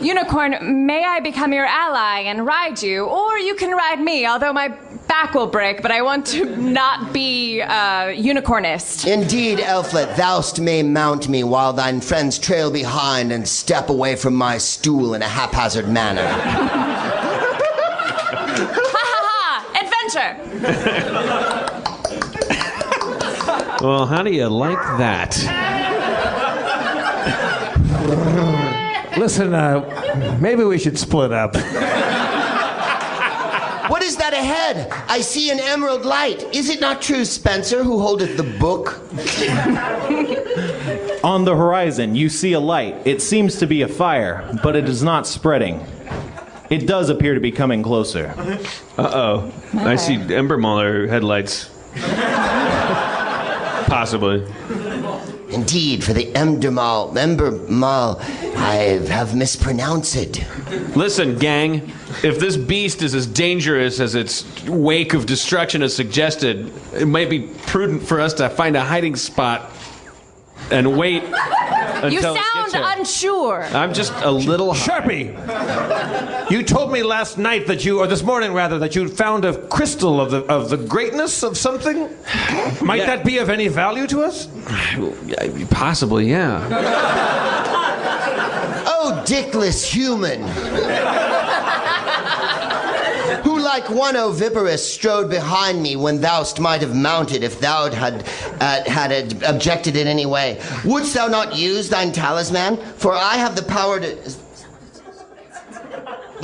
Unicorn, may I become your ally and ride you, or you can ride me, although my back will break, but I want to not be unicornist. Indeed, Elflet, thou'st may mount me while thine friends trail behind and step away from my stool in a haphazard manner. Adventure! Well, how do you like that? Listen, maybe we should split up. What is that ahead? I see an emerald light. Is it not true, Spencer, who holdeth the book? On the horizon, you see a light. It seems to be a fire, but it is not spreading. It does appear to be coming closer. Uh-oh. Okay. I see Ember Mauler headlights. Possibly. Indeed, for the Embermal, I have mispronounced it. Listen, gang, if this beast is as dangerous as its wake of destruction has suggested, it might be prudent for us to find a hiding spot and wait until You it sound gets here. unsure. I'm just a little... Sharpie! You told me last night that or this morning rather, that you'd found a crystal of the greatness of something? Might that be of any value to us? Possibly, yeah. Oh, dickless human! Who like one oviparous strode behind me when thou'st might have mounted if thou had objected in any way. Wouldst thou not use thine talisman? For I have the power to...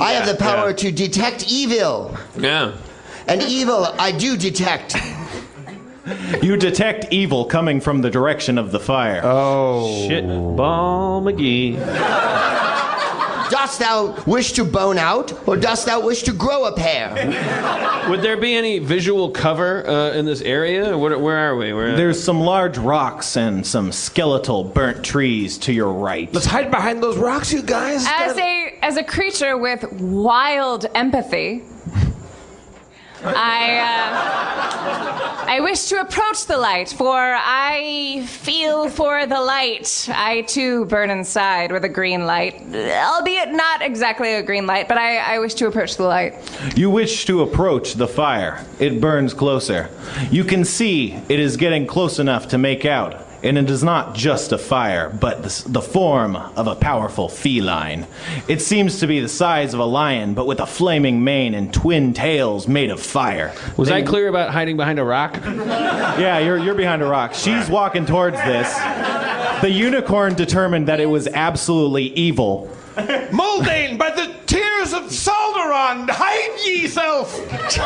I have the power to detect evil. Yeah. And evil I do detect. You detect evil coming from the direction of the fire. Oh. Shit. Ball McGee. Dost thou wish to bone out, or dost thou wish to grow a pair? Would there be any visual cover in this area? Where are we? There's some large rocks and some skeletal burnt trees to your right. Let's hide behind those rocks, you guys. As a creature with wild empathy, I wish to approach the light, for I feel for the light. I too burn inside with a green light, albeit not exactly a green light, but I wish to approach the light. You wish to approach the fire. It burns closer. You can see it is getting close enough to make out. And it is not just a fire, but the form of a powerful feline. It seems to be the size of a lion, but with a flaming mane and twin tails made of fire. Was I clear about hiding behind a rock? Yeah, you're behind a rock. She's walking towards this. The unicorn determined that it was absolutely evil. Muldain, by the tears of Salderon, hide ye self!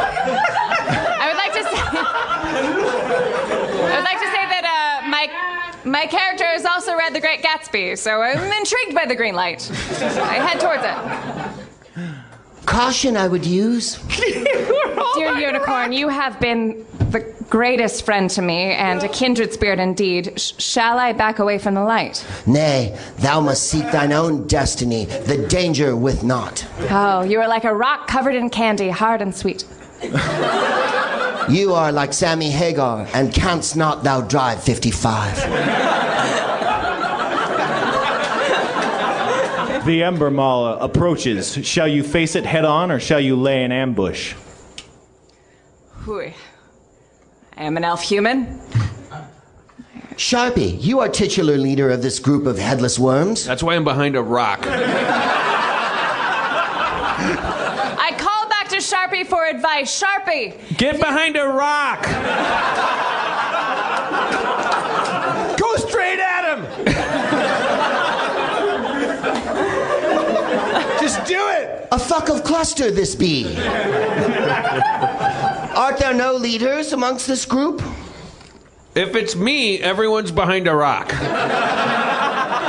I would like to say that my character has also read The Great Gatsby, so I'm intrigued by the green light. I head towards it. Caution I would use. Dear unicorn, you have been the greatest friend to me, and a kindred spirit indeed. Shall I back away from the light? Nay, thou must seek thine own destiny, the danger with naught. Oh, you are like a rock covered in candy, hard and sweet. You are like Sammy Hagar, and canst not thou drive 55. The Ember Maw approaches. Shall you face it head on, or shall you lay in ambush? Hooey. I am an elf human. Sharpie, you are titular leader of this group of headless worms. That's why I'm behind a rock. I call back to Sharpie for advice. Sharpie! Get behind a rock! Go straight at him! Just do it! A fuck of cluster this be. Art there no leaders amongst this group? If it's me, everyone's behind a rock.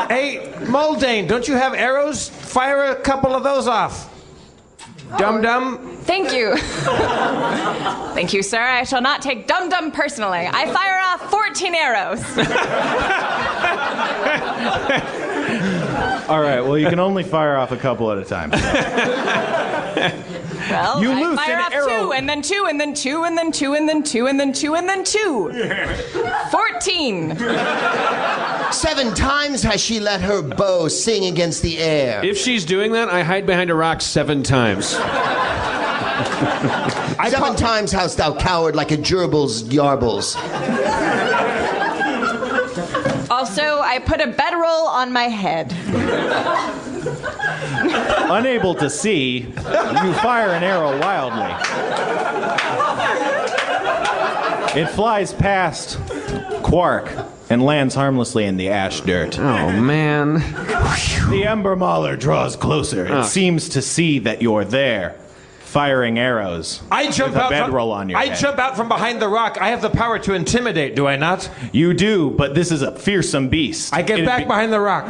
Hey, Muldain, don't you have arrows? Fire a couple of those off. Dum-dum. Thank you. Thank you, sir. I shall not take dum-dum personally. I fire off 14 arrows. All right, well, you can only fire off a couple at a time. Well, You I loose fire an off arrow. 2, and then 2, and then 2, and then 2, and then 2, and then 2, and then 2. 14. 7 times has she let her bow sing against the air. If she's doing that, I hide behind a rock 7 times. 7 times hast thou cowered like a gerbil's yarbles. Also, I put a bedroll on my head. Unable to see, you fire an arrow wildly. It flies past Quark and lands harmlessly in the ash dirt. Oh, man. The Ember Mauler draws closer. It seems to see that you're there, firing arrows. I jump with a out bedroll on your I head. jump out from behind the rock. I have the power to intimidate, do I not? You do, but this is a fearsome beast. I get back behind the rock.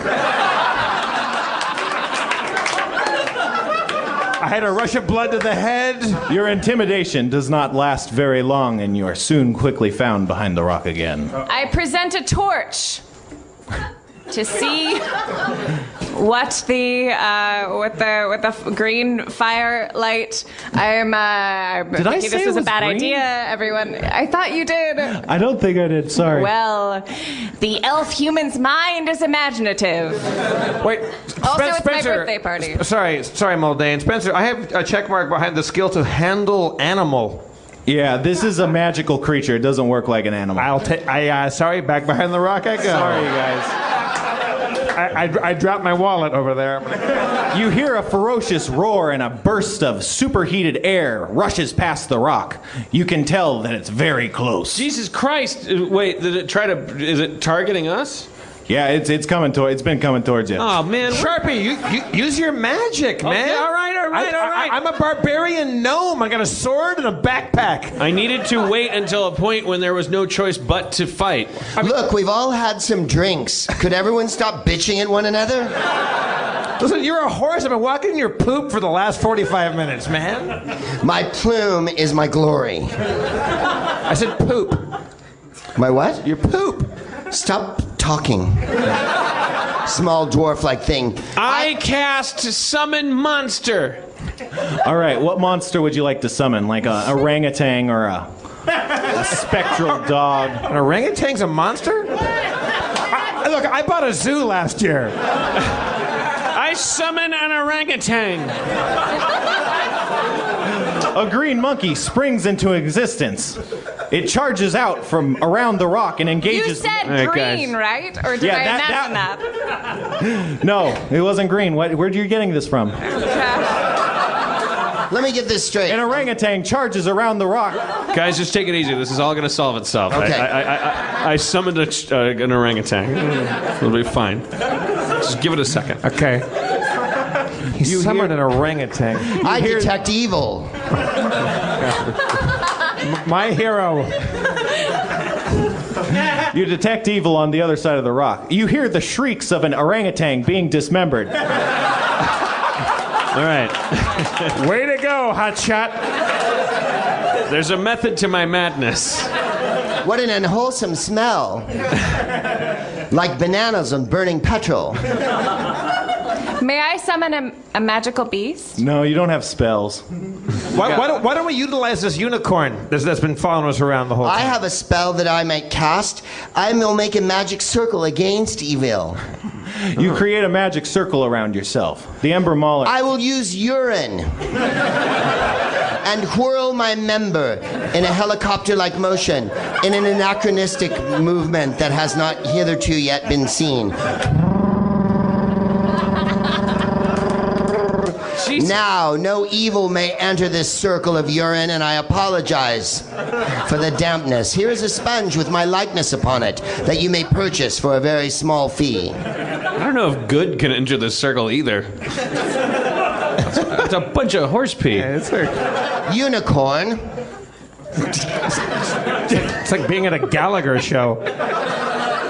I had a rush of blood to the head. Your intimidation does not last very long, and you are soon quickly found behind the rock again. I present a torch to see what the green firelight. I I think say this it was a was bad green? idea, everyone. I thought you did. I don't think I did, sorry. Well, the elf human's mind is imaginative. Wait, Also, it's my birthday party. Sorry, Muldain. Spencer, I have a check mark behind the skill to handle animal. Yeah, this is a magical creature. It doesn't work like an animal. Sorry, back behind the rock I go. Sorry, guys. I dropped my wallet over there. You hear a ferocious roar and a burst of superheated air rushes past the rock. You can tell that it's very close. Jesus Christ. Wait, is it targeting us? Yeah, it's coming toward. It's been coming towards you. Oh man, Sharpie, you use your magic, man. all right. I'm a barbarian gnome. I got a sword and a backpack. I needed to wait until a point when there was no choice but to fight. Look, we've all had some drinks. Could everyone stop bitching at one another? Listen, you're a horse. I've been walking in your poop for the last 45 minutes, man. My plume is my glory. I said poop. My what? Your poop. Stop talking. Small dwarf-like thing. I cast Summon Monster. All right, what monster would you like to summon? Like a orangutan or a spectral dog? An orangutan's a monster? Look, I bought a zoo last year. I summon an orangutan. A green monkey springs into existence. It charges out from around the rock and engages. You said green, right? Or did Yeah, I that- imagine that? No, it wasn't green. Where are you getting this from? Let me get this straight. An orangutan charges around the rock. Guys, just take it easy. This is all going to solve itself. Okay. I summoned an orangutan. It'll be fine. Just give it a second. Okay. He summoned an orangutan. I detect evil. My hero. You detect evil on the other side of the rock. You hear the shrieks of an orangutan being dismembered. All right. Way to go, hotshot. There's a method to my madness. What an unwholesome smell. Like bananas on burning petrol. May I summon a magical beast? No, you don't have spells. Why don't we utilize this unicorn that's been following us around the whole time? I have a spell that I might cast. I will make a magic circle against evil. You create a magic circle around yourself. The Ember Mauler. I will use urine and whirl my member in a helicopter-like motion in an anachronistic movement that has not hitherto yet been seen. Now, no evil may enter this circle of urine, and I apologize for the dampness. Here is a sponge with my likeness upon it that you may purchase for a very small fee. I don't know if good can enter this circle either. It's a bunch of horse pee. Unicorn. It's like being at a Gallagher show.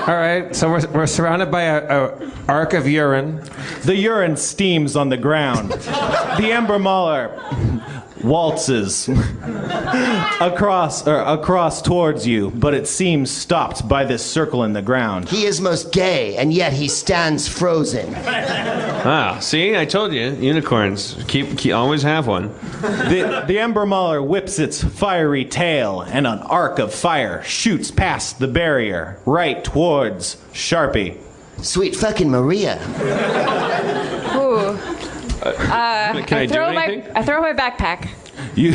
All right, so we're surrounded by a arc of urine. The urine steams on the ground. The Ember Mauler waltzes across towards you, but it seems stopped by this circle in the ground. He is most gay, and yet he stands frozen. Ah, see, I told you, unicorns keep always have one. The Ember Mauler whips its fiery tail, and an arc of fire shoots past the barrier, right towards Sharpie. Sweet fucking Maria. Ooh. Can I do anything? I throw my backpack. You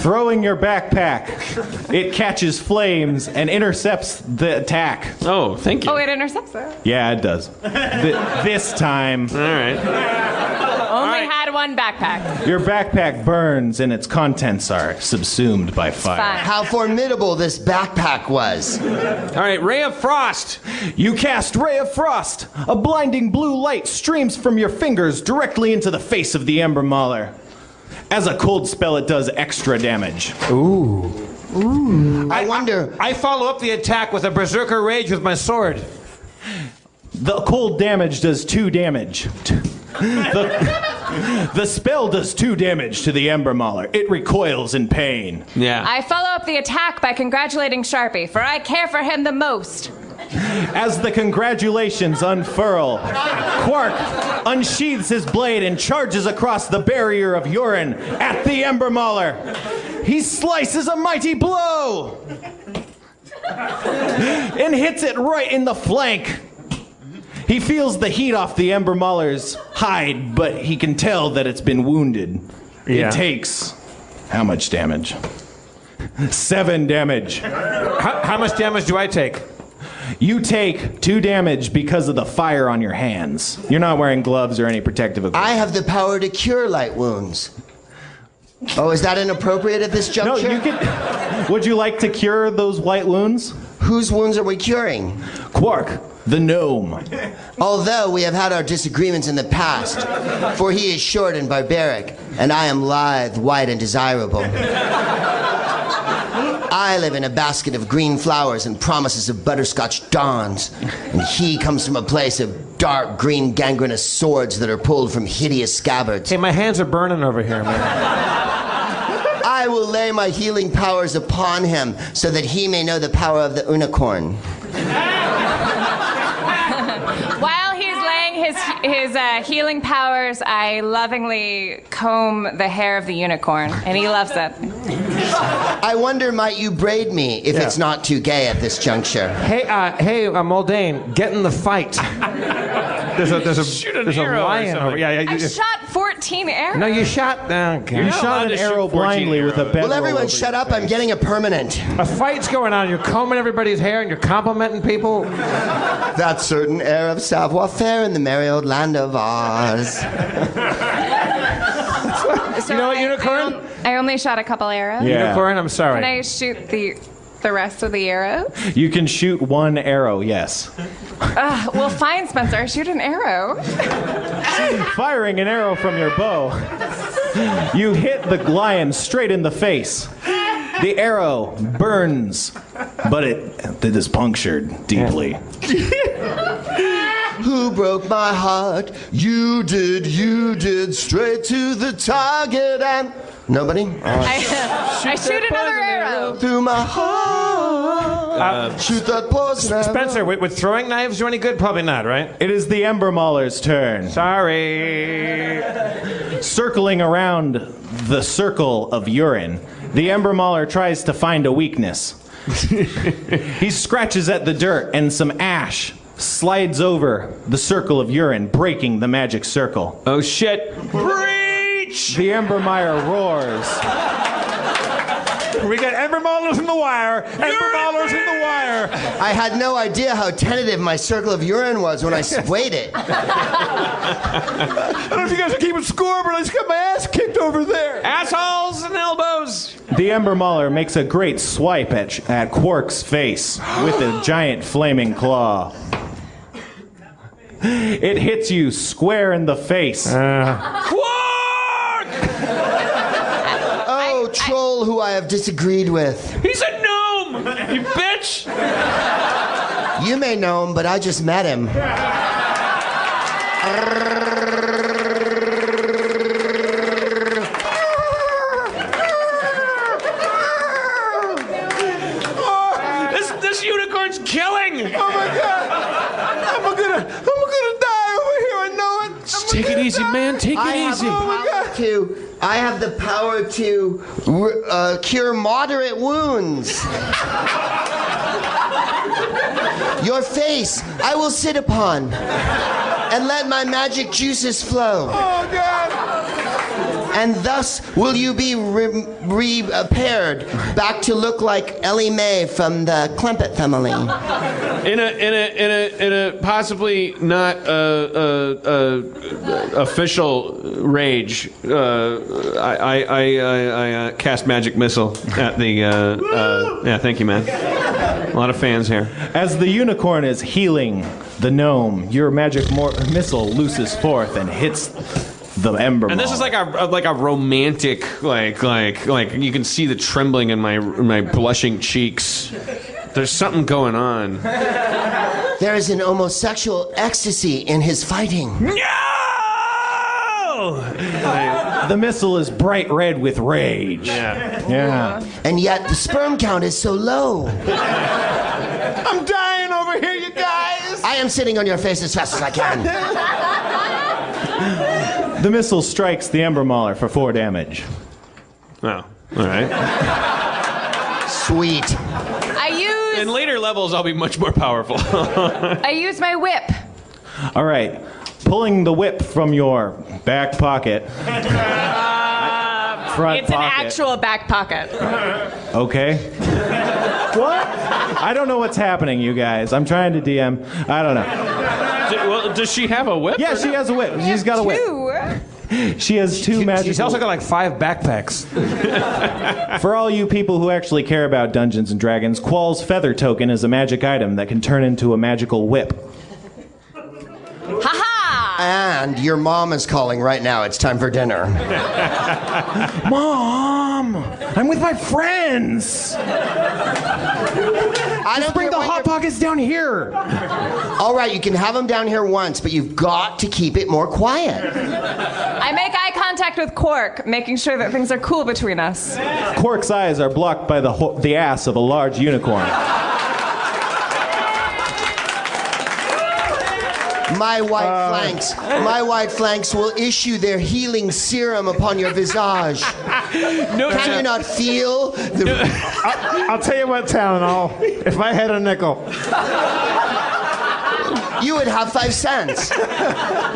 throwing your backpack, it catches flames and intercepts the attack. Oh, thank you. Oh, it intercepts it. Yeah, it does. This time. All right. Only had one backpack. Your backpack burns and its contents are subsumed by fire. Fine. How formidable this backpack was. All right, Ray of Frost. You cast Ray of Frost. A blinding blue light streams from your fingers directly into the face of the Ember Mauler. As a cold spell, it does extra damage. Ooh. I wonder. I follow up the attack with a berserker rage with my sword. The cold damage does 2 damage. The spell does 2 damage to the Ember Mauler. It recoils in pain. Yeah. I follow up the attack by congratulating Sharpie, for I care for him the most. As the congratulations unfurl, Quark unsheathes his blade and charges across the barrier of urine at the Ember Mauler. He slices a mighty blow and hits it right in the flank. He feels the heat off the Ember Mauler's hide, but he can tell that it's been wounded. Yeah. It takes how much damage? 7 damage. How much damage do I take? You take 2 damage because of the fire on your hands. You're not wearing gloves or any protective equipment. I have the power to cure light wounds. Oh, is that inappropriate at this juncture? No, you can. Would you like to cure those light wounds? Whose wounds are we curing? Quark, the gnome. Although we have had our disagreements in the past, for he is short and barbaric, and I am lithe, white, and desirable. I live in a basket of green flowers and promises of butterscotch dawns, and he comes from a place of dark green gangrenous swords that are pulled from hideous scabbards. Hey, my hands are burning over here, man. I will lay my healing powers upon him so that he may know the power of the unicorn. While he's laying his healing powers, I lovingly comb the hair of the unicorn, and he loves it. I wonder, might you braid me if it's not too gay at this juncture? Hey, Muldain, get in the fight. There's a lion over. I shot 14 arrows. No, you shot. You shot an arrow blindly with a bedroll. Will everyone shut up? I'm getting a permanent. A fight's going on. You're combing everybody's hair and you're complimenting people. That certain air of savoir-faire in the merry old land of Oz. So You know what, Unicorn? I only shot a couple arrows. Yeah. Unicorn, I'm sorry. Can I shoot the rest of the arrows? You can shoot one arrow, yes. Well, fine, Spencer. Shoot an arrow. Firing an arrow from your bow, you hit the lion straight in the face. The arrow burns, but it is punctured deeply. Who broke my heart? You did. Straight to the target and... Nobody? I shoot another arrow. Through my heart. Shoot that poison arrow. Spencer, with throwing knives do any good? Probably not, right? It is the Ember Mauler's turn. Sorry. Circling around the circle of urine, the Ember Mauler tries to find a weakness. He scratches at the dirt, and some ash slides over the circle of urine, breaking the magic circle. Oh shit. The Ember Mire roars. We got Ember Maulers in the wire. Ember Maulers in the wire. I had no idea how tentative my circle of urine was when I swayed it. I don't know if you guys are keeping score, but I just got my ass kicked over there. Assholes and elbows. The Ember Mauler makes a great swipe at Quark's face with a giant flaming claw. It hits you square in the face. Oh, troll who I have disagreed with. He's a gnome, you bitch. You may know him, but I just met him. This unicorn's killing. Oh my God! I'm gonna die over here. I know it. Take it easy, man. Take it easy. I have the power to cure moderate wounds. Your face I will sit upon and let my magic juices flow. Oh God! And thus will you be repaired back to look like Ellie Mae from the Klempet family. In a possibly not official rage, I cast magic missile at the. Yeah, thank you, man. A lot of fans here. As the unicorn is healing the gnome, your magic missile looses forth and hits the Ember And this is Mauler. like a romantic, like you can see the trembling in my blushing cheeks. There's something going on. There is an homosexual ecstasy in his fighting. No! The missile is bright red with rage. Yeah. And yet the sperm count is so low. I'm dying over here, you guys. I am sitting on your face as fast as I can. The missile strikes the Ember Mauler for 4 damage. Oh, all right. Sweet. In later levels, I'll be much more powerful. I use my whip. All right. Pulling the whip from your back pocket. Front It's an pocket. actual back pocket. Okay. What? I don't know what's happening, you guys. I'm trying to DM. I don't know. Well, does she have a whip? Yeah, she has a whip. She's got a whip. Two. She has two magical... She's also got like 5 backpacks. For all you people who actually care about Dungeons and Dragons, Qual's feather token is a magic item that can turn into a magical whip. Ha-ha! And your mom is calling right now. It's time for dinner. Mom! I'm with my friends! I don't Bring care the what Hot Pockets down here! All right, you can have them down here once, but you've got to keep it more quiet. I make eye contact with Quark, making sure that things are cool between us. Quark's eyes are blocked by the ass of a large unicorn. My white flanks will issue their healing serum upon your visage. Can you not feel the... I'll tell you what, Tylenol. If I had a nickel. You would have 5 cents.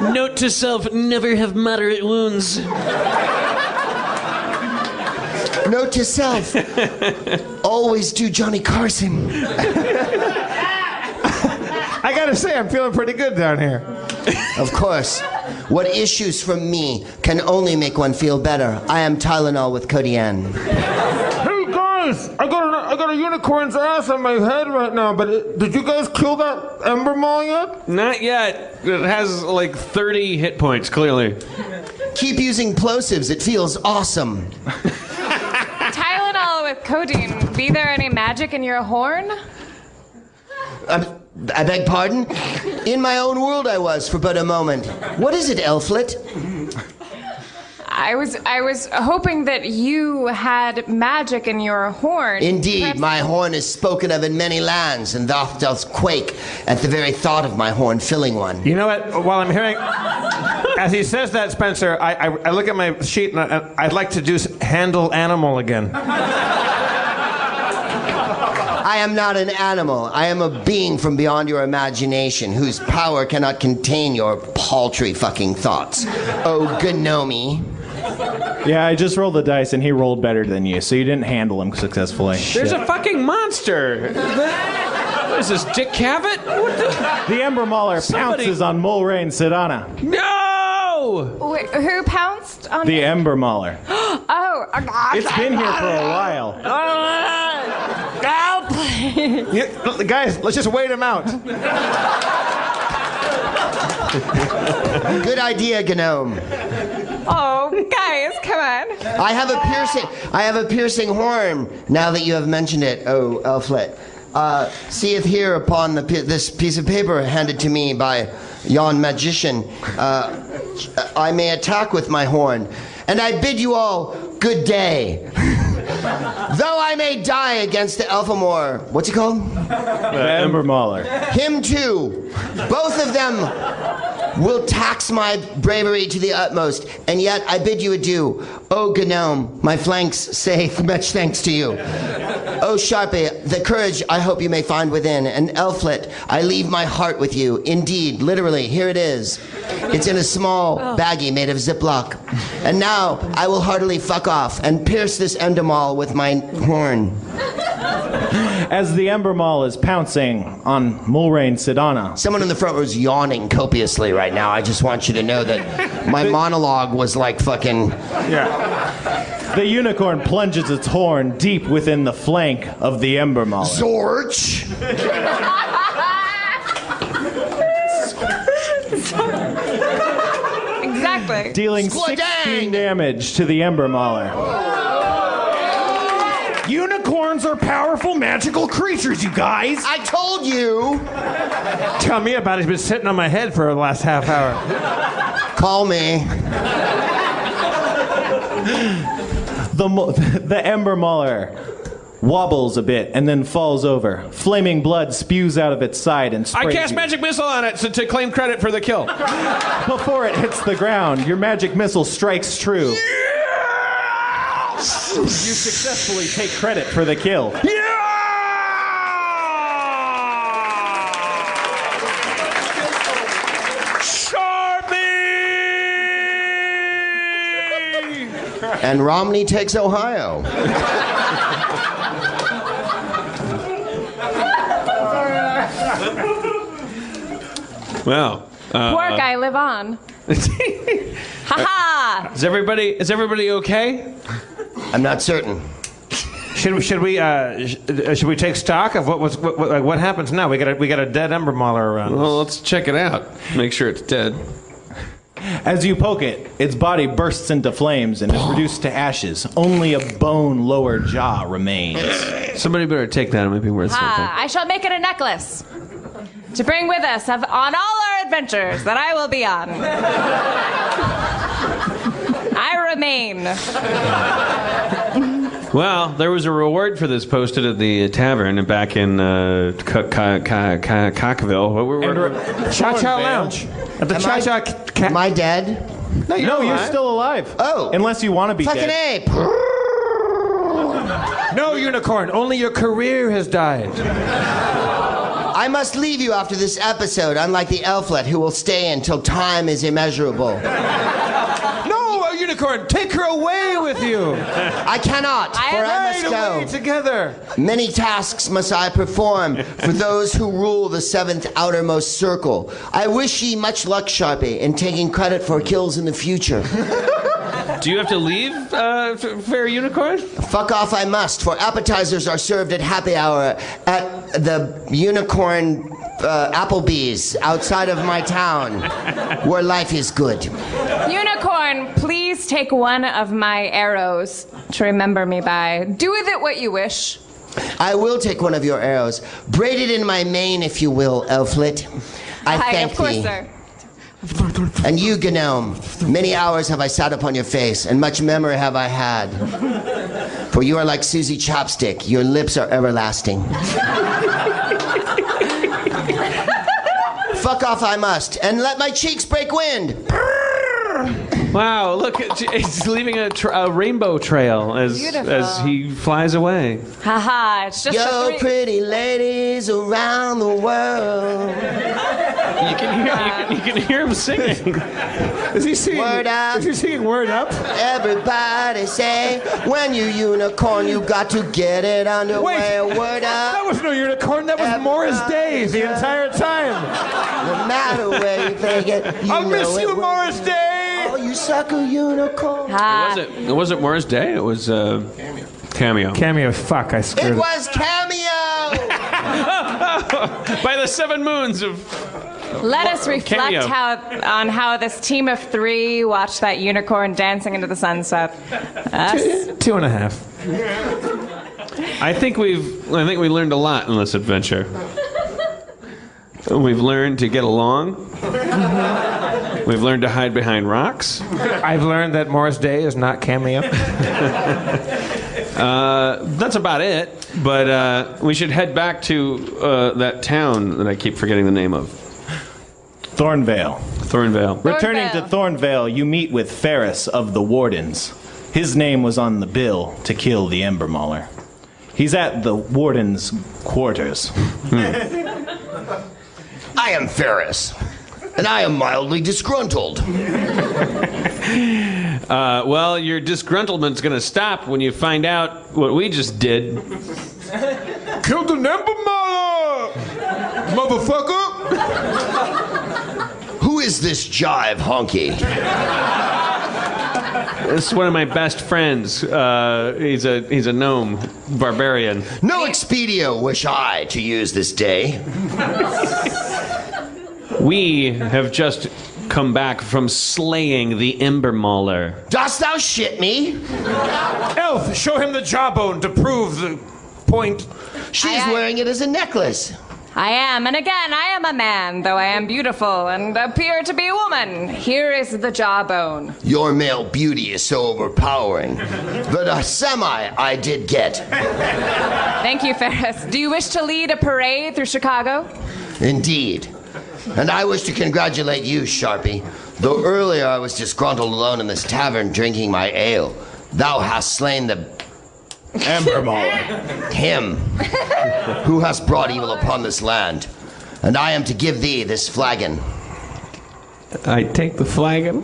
Note to self, never have moderate wounds. Note to self, always do Johnny Carson. I gotta say, I'm feeling pretty good down here. Of course. What issues from me can only make one feel better. I am Tylenol with Codeine. Hey guys, I got a unicorn's ass on my head right now, but did you guys kill that Ember Maw yet? Not yet. It has like 30 hit points, clearly. Keep using plosives. It feels awesome. Tylenol with codeine. Be there any magic in your horn? I beg pardon? In my own world I was for but a moment. What is it, Elflet? I was hoping that you had magic in your horn. Indeed, Perhaps- my horn is spoken of in many lands, and thou dost quake at the very thought of my horn filling one. You know what? While I'm hearing... As he says that, Spencer, I look at my sheet and I'd like to do handle animal again. I am not an animal. I am a being from beyond your imagination, whose power cannot contain your paltry fucking thoughts. Oh, Gnome. Yeah, I just rolled the dice and he rolled better than you, so you didn't handle him successfully. There's a fucking monster. What is this, Dick Cavett? What The Ember Mauler pounces on Mulrain Sedana. No! Wait, who pounced on The me? Ember Mauler. Oh, It's been here for a while. help! Guys, let's just wait him out. Good idea, Gnome. Oh, guys, come on. I have a piercing horn, now that you have mentioned it, oh, Elflet. Seeth here upon this piece of paper handed to me by yon magician, I may attack with my horn, and I bid you all good day. Though I may die against the Elfamore, what's he called? The Ember Mauler. Him too. Both of them will tax my bravery to the utmost, and yet I bid you adieu. Oh, Gnome, my flanks say much thanks to you. Oh, Sharpie, the courage I hope you may find within, and Elflet, I leave my heart with you. Indeed, literally, here it is. It's in a small baggie made of Ziploc. And now I will heartily fuck off and pierce this Endermaul with my horn. As the Ember Maul is pouncing on Mulrain Sedana. Someone in the front row is yawning copiously right now. I just want you to know that my monologue was like fucking... The unicorn plunges its horn deep within the flank of the Ember Mauler. Zorch! Exactly. Dealing Skwadang! 16 damage to the Ember Mauler. Unicorns are powerful magical creatures, you guys! I told you! Tell me about it. He's been sitting on my head for the last half hour. Call me. The Ember Mauler wobbles a bit and then falls over. Flaming blood spews out of its side and sprays I cast you. magic missile on it to claim credit for the kill. Before it hits the ground, your magic missile strikes true. You successfully take credit for the kill. And Romney takes Ohio. Well, Quark, I live on. Ha Is everybody okay? I'm not certain. Should we take stock of what happens now? We got a dead ember mauler around us. Well, let's check it out. Make sure it's dead. As you poke it, its body bursts into flames and is reduced to ashes. Only a bone lower jaw remains. Somebody better take that. It might be worth ha! something. I shall make it a necklace to bring with us on all our adventures that I will be on. I remain. Well, there was a reward for this posted at the tavern back in Cockville. Cha-Cha Lounge. At the Cha-Cha... Am I dead? No, you're still alive. Oh. Unless you want to be Fucking dead. A. No, Unicorn. Only your career has died. I must leave you after this episode, unlike the elflet who will stay until time is immeasurable. No, Unicorn. Take her away with you. I cannot, for I must Away go. together. Many tasks must I perform for those who rule the seventh outermost circle. I wish ye much luck, Sharpie, in taking credit for kills in the future. Do you have to leave, Fair Unicorn? Fuck off I must, for appetizers are served at happy hour at the Unicorn Applebee's outside of my town, where life is good. Unicorn, please take one of my arrows to remember me by. Do with it what you wish. I will take one of your arrows. Braid it in my mane, if you will, elflet. I Aye, thank of course, thee. sir. And you, Gnome, many hours have I sat upon your face, and much memory have I had. For you are like Susie Chopstick, your lips are everlasting. Fuck off I must, and let my cheeks break wind. Wow, look, he's leaving a rainbow trail as he flies away. Haha, it's just a Yo, three. pretty ladies around the world. You can hear him singing. Is he singing? Word up. Is he singing Word Up? Everybody say, when you unicorn, you got to get it underway. Wait. Word That up. was no Unicorn. That was Morris Day the entire time. No matter where you take it, you I'll know miss it you, will- Morris Day. Oh, you sucker unicorn. It wasn't Morris Day. It was Cameo. Cameo. Fuck, I screwed It was Cameo. By the 7 moons of. Let us reflect Cameo. on how this team of 3 watched that unicorn dancing into the sunset. Us. 2.5. I think we learned a lot in this adventure. We've learned to get along. We've learned to hide behind rocks. I've learned that Morris Day is not Cameo. That's about it. But we should head back to that town that I keep forgetting the name of. Thornvale. Thornvale. Returning to Thornvale, you meet with Ferris of the Wardens. His name was on the bill to kill the Ember Mauler. He's at the Warden's quarters. I am Ferris, and I am mildly disgruntled. Well, your disgruntlement's going to stop when you find out what we just did. Killed an ember mauler, motherfucker. Who is this jive honky? This is one of my best friends. He's a gnome barbarian. No Expedio wish I to use this day. We have just come back from slaying the Ember Mauler. Dost thou shit me? Elf, show him the jawbone to prove the point. She's Aye. wearing it as a necklace. I am, and again, I am a man, though I am beautiful and appear to be a woman. Here is the jawbone. Your male beauty is so overpowering that a semi I did get. Thank you, Ferris. Do you wish to lead a parade through Chicago? Indeed. And I wish to congratulate you, Sharpie. Though earlier I was disgruntled alone in this tavern drinking my ale, thou hast slain the Ember Mauler. him who has brought evil upon this land. And I am to give thee this flagon. I take the flagon.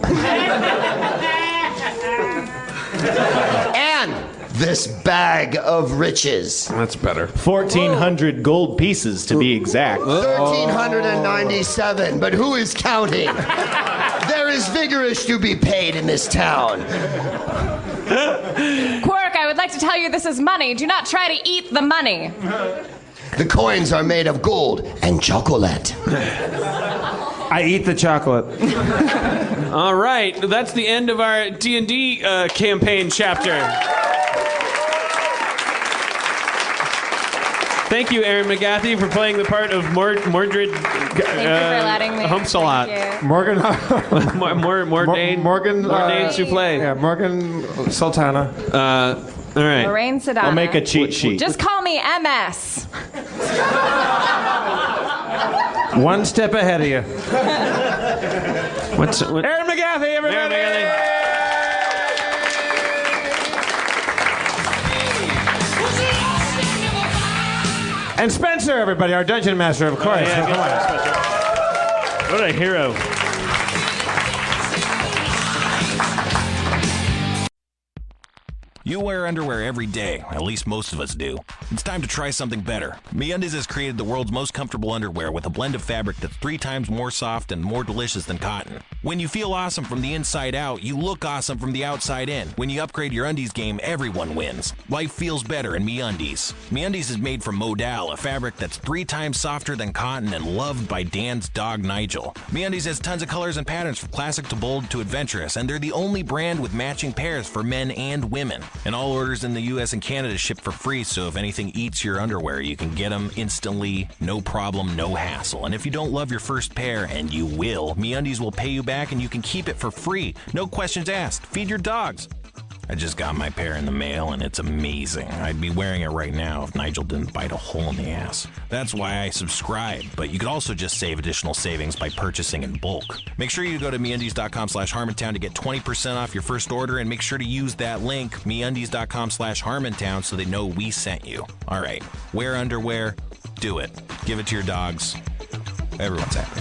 And this bag of riches. That's better. 1,400 gold pieces, to be exact. 1,397, but who is counting? There is vigorous to be paid in this town. Quark, I would like to tell you this is money. Do not try to eat the money. The coins are made of gold and chocolate. I eat the chocolate. All right, that's the end of our D&D campaign chapter. Thank you, Aaron McGathy, for playing the part of Mordred Thank you for letting me. Humpsalot. Thank you. Morgan. Mordain Souffle. Yeah, Morgan Sultana. All right. Lorraine Sedana. I'll make a cheat sheet. Just call me MS. One step ahead of you. What? Aaron McGathy, everybody. Aaron McGathy. And Spencer, everybody, our dungeon master, of course. Yeah, Come on. What a hero. You wear underwear every day, at least most of us do. It's time to try something better. MeUndies has created the world's most comfortable underwear with a blend of fabric that's 3 times more soft and more delicious than cotton. When you feel awesome from the inside out, you look awesome from the outside in. When you upgrade your undies game, everyone wins. Life feels better in MeUndies. MeUndies is made from modal, a fabric that's 3 times softer than cotton and loved by Dan's dog Nigel. MeUndies has tons of colors and patterns from classic to bold to adventurous, and they're the only brand with matching pairs for men and women. And all orders in the US and Canada ship for free, so if anything eats your underwear, you can get them instantly, no problem, no hassle. And if you don't love your first pair, and you will, MeUndies will pay you back and you can keep it for free. No questions asked. Feed your dogs. I just got my pair in the mail and it's amazing. I'd be wearing it right now if Nigel didn't bite a hole in the ass. That's why I subscribe, but you could also just save additional savings by purchasing in bulk. Make sure you go to MeUndies.com/Harmontown to get 20% off your first order, and make sure to use that link, MeUndies.com/Harmontown, so they know we sent you. All right, wear underwear, do it. Give it to your dogs. Everyone's happy.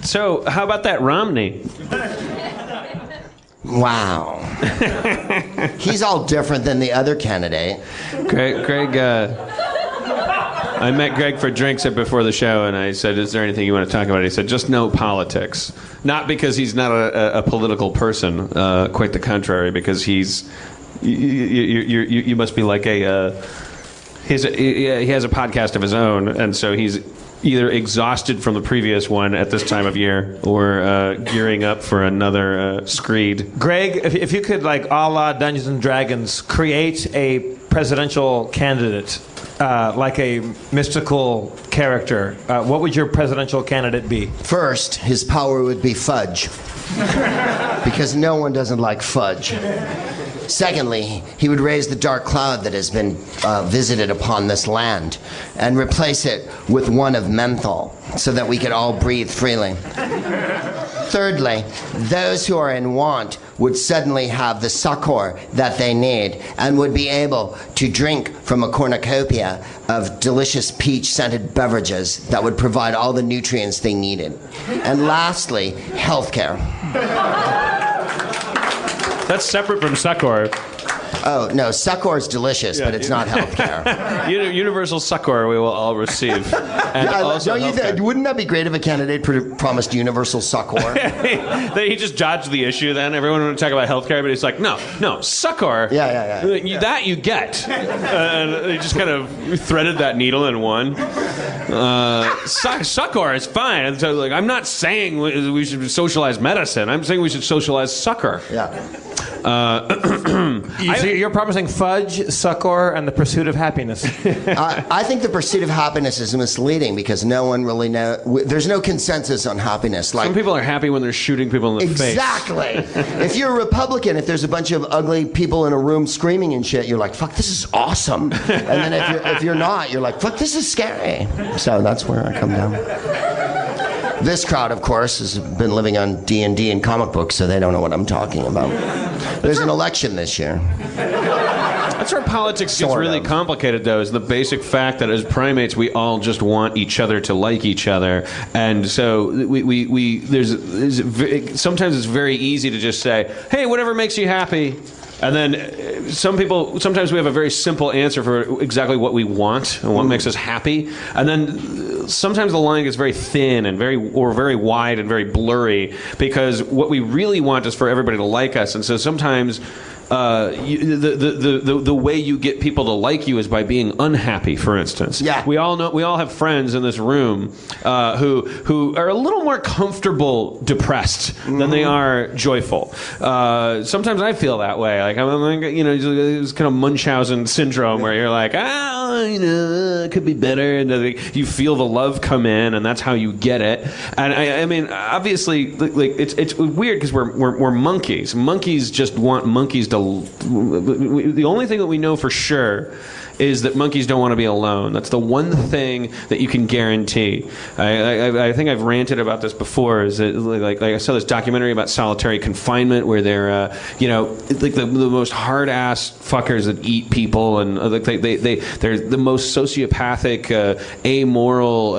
So, how about that Romney? Wow. He's all different than the other candidate. Greg, I met Greg for drinks before the show, and I said, "Is there anything you want to talk about?" He said, "Just no politics." Not because he's not a political person, quite the contrary, because he's you must be like he has a podcast of his own, and so he's either exhausted from the previous one at this time of year or gearing up for another screed. Greg, if you could, like a la Dungeons and Dragons, create a presidential candidate, like a mystical character, what would your presidential candidate be? First, his power would be fudge. Because no one doesn't like fudge. Secondly, he would raise the dark cloud that has been visited upon this land and replace it with one of menthol so that we could all breathe freely. Thirdly, those who are in want would suddenly have the succor that they need and would be able to drink from a cornucopia of delicious peach-scented beverages that would provide all the nutrients they needed. And lastly, healthcare. That's separate from succor. Oh, no, succor is delicious, but it's not healthcare. Universal succor we will all receive. And also wouldn't that be great if a candidate promised universal succor? He just dodged the issue then. Everyone wanted to talk about healthcare, but he's like, no, succor. Yeah. That you get. And he just kind of threaded that needle in one. Succor is fine. And so, like, I'm not saying we should socialize medicine. I'm saying we should socialize succor. Yeah. So you're promising fudge, succor, and the pursuit of happiness. I think the pursuit of happiness is misleading because no one really knows. There's no consensus on happiness. Like, some people are happy when they're shooting people in the face. Exactly. If you're a Republican, if there's a bunch of ugly people in a room screaming and shit, you're like, fuck, this is awesome. And then if you're not, you're like, fuck, this is scary. So that's where I come down. This crowd, of course, has been living on D&D and comic books, so they don't know what I'm talking about. There's an election this year. That's where politics gets really complicated, though, is the basic fact that as primates, we all just want each other to like each other. And so sometimes it's very easy to just say, hey, whatever makes you happy. And then sometimes we have a very simple answer for exactly what we want and what makes us happy. And then sometimes the line gets very thin and very wide and very blurry, because what we really want is for everybody to like us. And so sometimes the way you get people to like you is by being unhappy, for instance. Yeah. We all have friends in this room who are a little more comfortable depressed than they are joyful. Sometimes I feel that way. Like I'm like, it's kind of Munchausen syndrome where you're like, it could be better, and you feel the love come in, and that's how you get it. And I mean, obviously, like it's weird because we're monkeys. Monkeys just want monkeys to. The only thing that we know for sure is that monkeys don't want to be alone. That's the one thing that you can guarantee. I think I've ranted about this before. Is that like I saw this documentary about solitary confinement where they're like the most hard ass fuckers that eat people, and like they're the most sociopathic, amoral,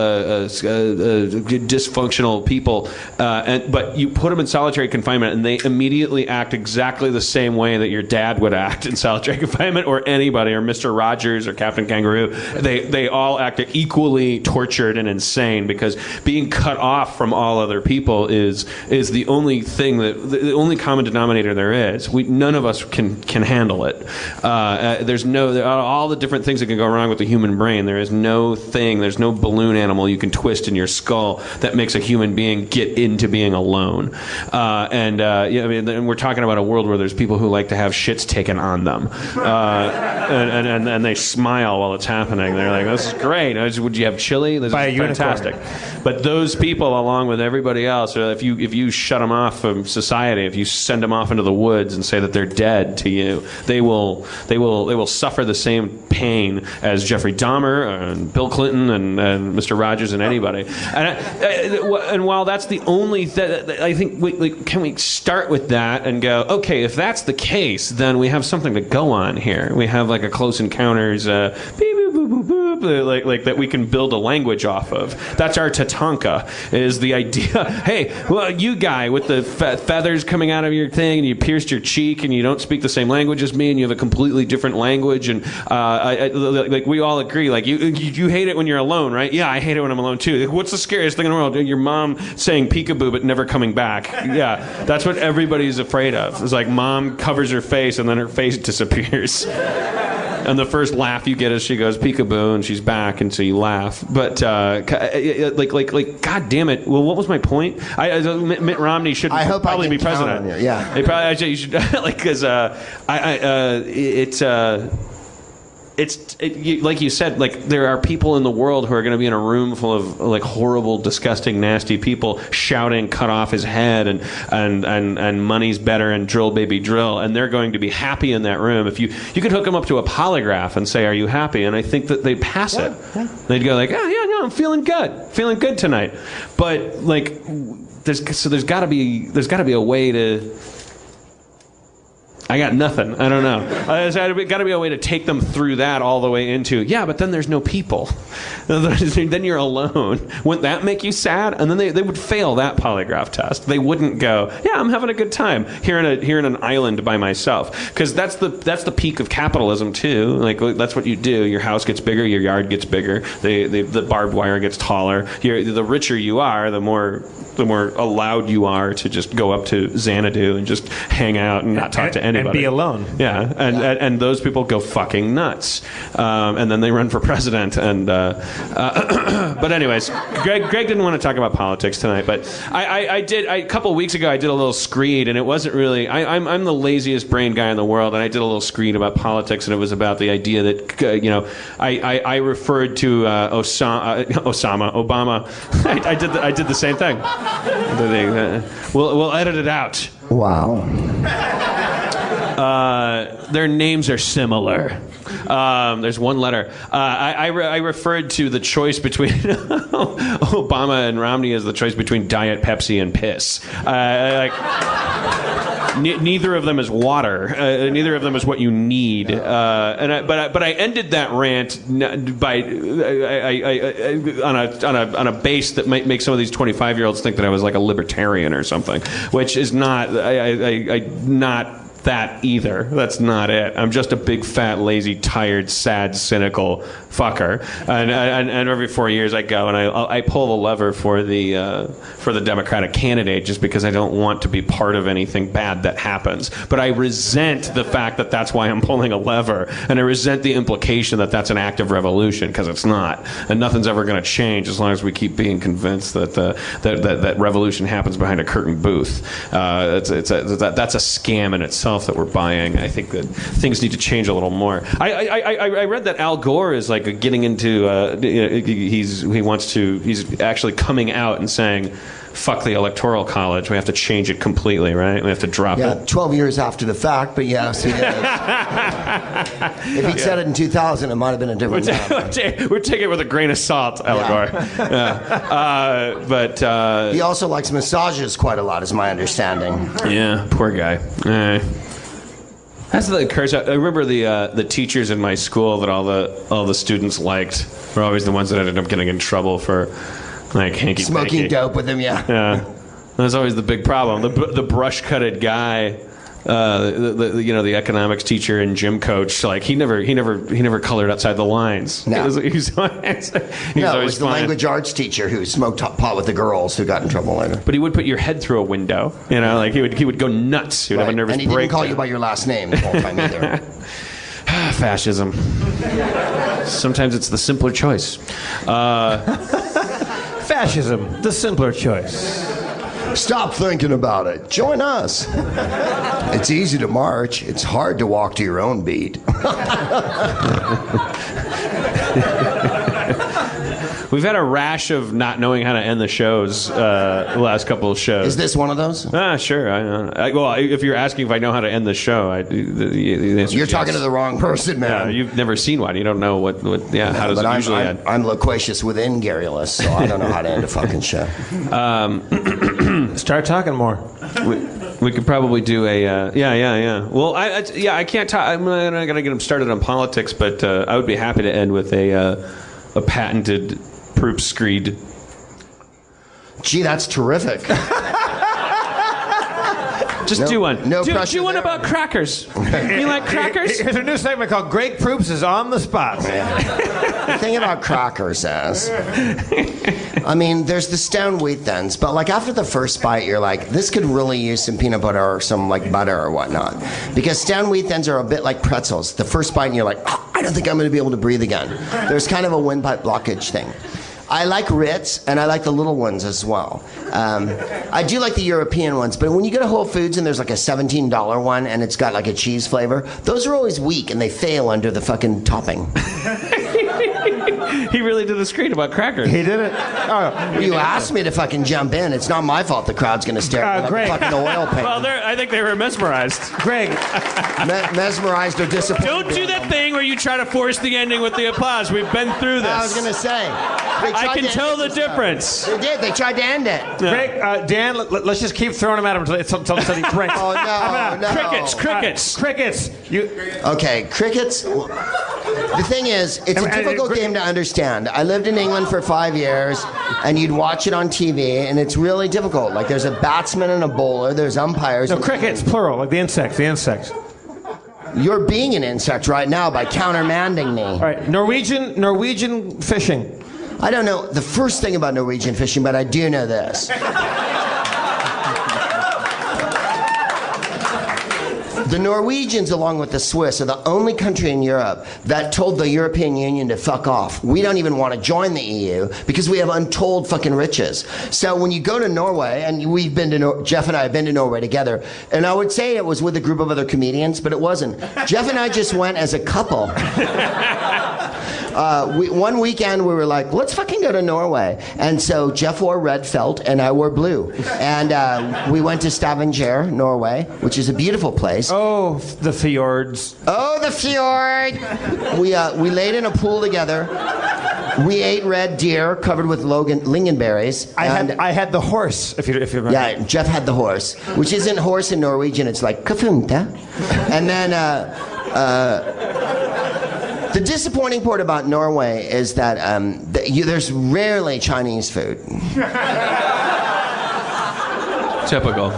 dysfunctional people. But you put them in solitary confinement, and they immediately act exactly the same way that your dad would act in solitary confinement, or anybody, or Mr. Rogers or Captain Kangaroo. They all act equally tortured and insane, because being cut off from all other people is the only thing the only common denominator there is. None of us can handle it. There's all the different things that can go wrong with the human brain. There's no balloon animal you can twist in your skull that makes a human being get into being alone. And we're talking about a world where there's people who like to have shits taken on them, and they smile while it's happening. They're like, "This is great. Would you have chili? This is fantastic." But those people, along with everybody else, if you shut them off from society, if you send them off into the woods and say that they're dead to you, they will suffer the same pain as Jeffrey Dahmer and Bill Clinton and Mr. Rogers and anybody. And while that's the only I think, can we start with that and go, okay, if that's the case, then we have something to go on here. We have like a Close Encounters, beep, boop, boop, boop, boop, like that we can build a language off of. That's our Tatanka, is the idea. Hey, well, you guy with the feathers coming out of your thing, and you pierced your cheek, and you don't speak the same language as me, and you have a completely different language, and like we all agree, like you hate it when you're alone, right? Yeah, I hate it when I'm alone too. Like, what's the scariest thing in the world? Your mom saying peekaboo but never coming back. Yeah, that's what everybody's afraid of. It's like mom covers her face and then her face disappears. And the first laugh you get is she goes peekaboo and she's back, and so you laugh. But like, God damn it! Well, what was my point? Mitt Romney should probably be president. Yeah, they probably you should because like you said, like there are people in the world who are going to be in a room full of like horrible, disgusting, nasty people shouting, "Cut off his head," and money's better, and drill baby drill, and they're going to be happy in that room. If you could hook them up to a polygraph and say, "Are you happy?" and I think that they'd pass it. Yeah. They'd go like, "Yeah, I'm feeling good tonight." But like, there's got to be a way to. I got nothing. I don't know. There's got to be a way to take them through that all the way into, yeah, but then there's no people. Then you're alone. Wouldn't that make you sad? And then they would fail that polygraph test. They wouldn't go, yeah, I'm having a good time here in an island by myself. Because that's the peak of capitalism too. Like that's what you do. Your house gets bigger, your yard gets bigger, the barbed wire gets taller. The richer you are, the more allowed you are to just go up to Xanadu and just hang out and not talk to anybody. And be alone. Yeah, and those people go fucking nuts. And then they run for president. And but anyways, Greg didn't want to talk about politics tonight, but I did. A couple of weeks ago, I did a little screed, and it wasn't really. I'm the laziest brain guy in the world, and I did a little screed about politics, and it was about the idea that I referred to Obama. I did the same thing. We'll edit it out. Wow. Their names are similar. There's one letter. I referred to the choice between Obama and Romney as the choice between Diet Pepsi and piss. Neither of them is water. Neither of them is what you need. But I ended that rant by on a base that might make some of these 25-year-olds think that I was like a libertarian or something, which is not. I not that either. That's not it. I'm just a big, fat, lazy, tired, sad, cynical fucker. And every 4 years I go and I pull the lever for the Democratic candidate just because I don't want to be part of anything bad that happens. But I resent the fact that that's why I'm pulling a lever, and I resent the implication that that's an act of revolution, because it's not. And nothing's ever going to change as long as we keep being convinced that that revolution happens behind a curtain booth. That's a scam in itself that we're buying. I think that things need to change a little more. I read that Al Gore is like getting into he's actually coming out and saying, fuck the Electoral College. We have to change it completely, right? We have to drop it. 12 years after the fact, but yes, he is. If he'd said it in 2000, it might have been a different matter. We're taking it with a grain of salt, Al Gore. But he also likes massages quite a lot, is my understanding. Yeah, poor guy. That's the curse. I remember the teachers in my school that all the students liked were always the ones that ended up getting in trouble for like hanky smoking dope with him. Yeah. That's always the big problem. The brush-cutted guy, the economics teacher and gym coach, like he never colored outside the lines. No, he was always the language arts teacher who smoked pot with the girls who got in trouble later. But he would put your head through a window. Like he would go nuts. He would have a nervous breakdown. And he didn't call you by your last name the whole time either. Fascism. Sometimes it's the simpler choice. Fascism, the simpler choice. Stop thinking about it. Join us. It's easy to march. It's hard to walk to your own beat. We've had a rash of not knowing how to end the shows the last couple of shows. Is this one of those? Sure. Well, if you're asking if I know how to end the show, the answer you're is talking yes. to the wrong person, man. Yeah, you've never seen one. You don't know how does it usually end? I'm loquacious within garrulous, so I don't know how to end a fucking show. Start talking more. We could probably do a yeah. Well, I can't talk. I'm not gonna get him started on politics, but I would be happy to end with a patented proof screed. Gee, that's terrific. Just do one. No do pressure one there. about crackers. You like crackers? Here's a new segment called Greg Proops is on the spot. The thing about crackers is, I mean, there's the stone wheat thins, but like after the first bite, you're like, this could really use some peanut butter or some like butter or whatnot. Because stone wheat thins are a bit like pretzels. The first bite and you're like, I don't think I'm going to be able to breathe again. There's kind of a windpipe blockage thing. I like Ritz, and I like the little ones as well. I do like the European ones, but when you go to Whole Foods and there's like a $17 one and it's got like a cheese flavor, those are always weak and they fail under the fucking topping. He really did a screen about crackers. He did it. Oh, you asked me to fucking jump in. It's not my fault the crowd's going to stare at me like a fucking oil painting. Well, I think they were mesmerized. Greg. Mesmerized or disappointed. Don't do that thing where you try to force the ending with the applause. We've been through this. I was going to say. I can tell the difference. They did. They tried to end it. Greg, Dan, let's just keep throwing him at him until he breaks. Oh, no. Crickets. Okay, crickets. The thing is, it's a difficult game to understand. I lived in England for 5 years, and you'd watch it on TV, and it's really difficult. Like, there's a batsman and a bowler, there's umpires. No, crickets, plural, like the insects. You're being an insect right now by countermanding me. All right, Norwegian fishing. I don't know the first thing about Norwegian fishing, but I do know this. The Norwegians, along with the Swiss, are the only country in Europe that told the European Union to fuck off. We don't even want to join the EU because we have untold fucking riches. So when you go to Norway, and we've been to Jeff and I have been to Norway together, and I would say it was with a group of other comedians, but it wasn't. Jeff and I just went as a couple. One weekend we were like, let's fucking go to Norway. And so Jeff wore red felt and I wore blue. And we went to Stavanger, Norway, which is a beautiful place. Oh, the fjords. Oh, the fjord. We laid in a pool together. We ate red deer covered with lingonberries. I had the horse, if you remember. Yeah, Jeff had the horse, which isn't horse in Norwegian. It's like kafunta. And then the disappointing part about Norway is that there's rarely Chinese food. Typical.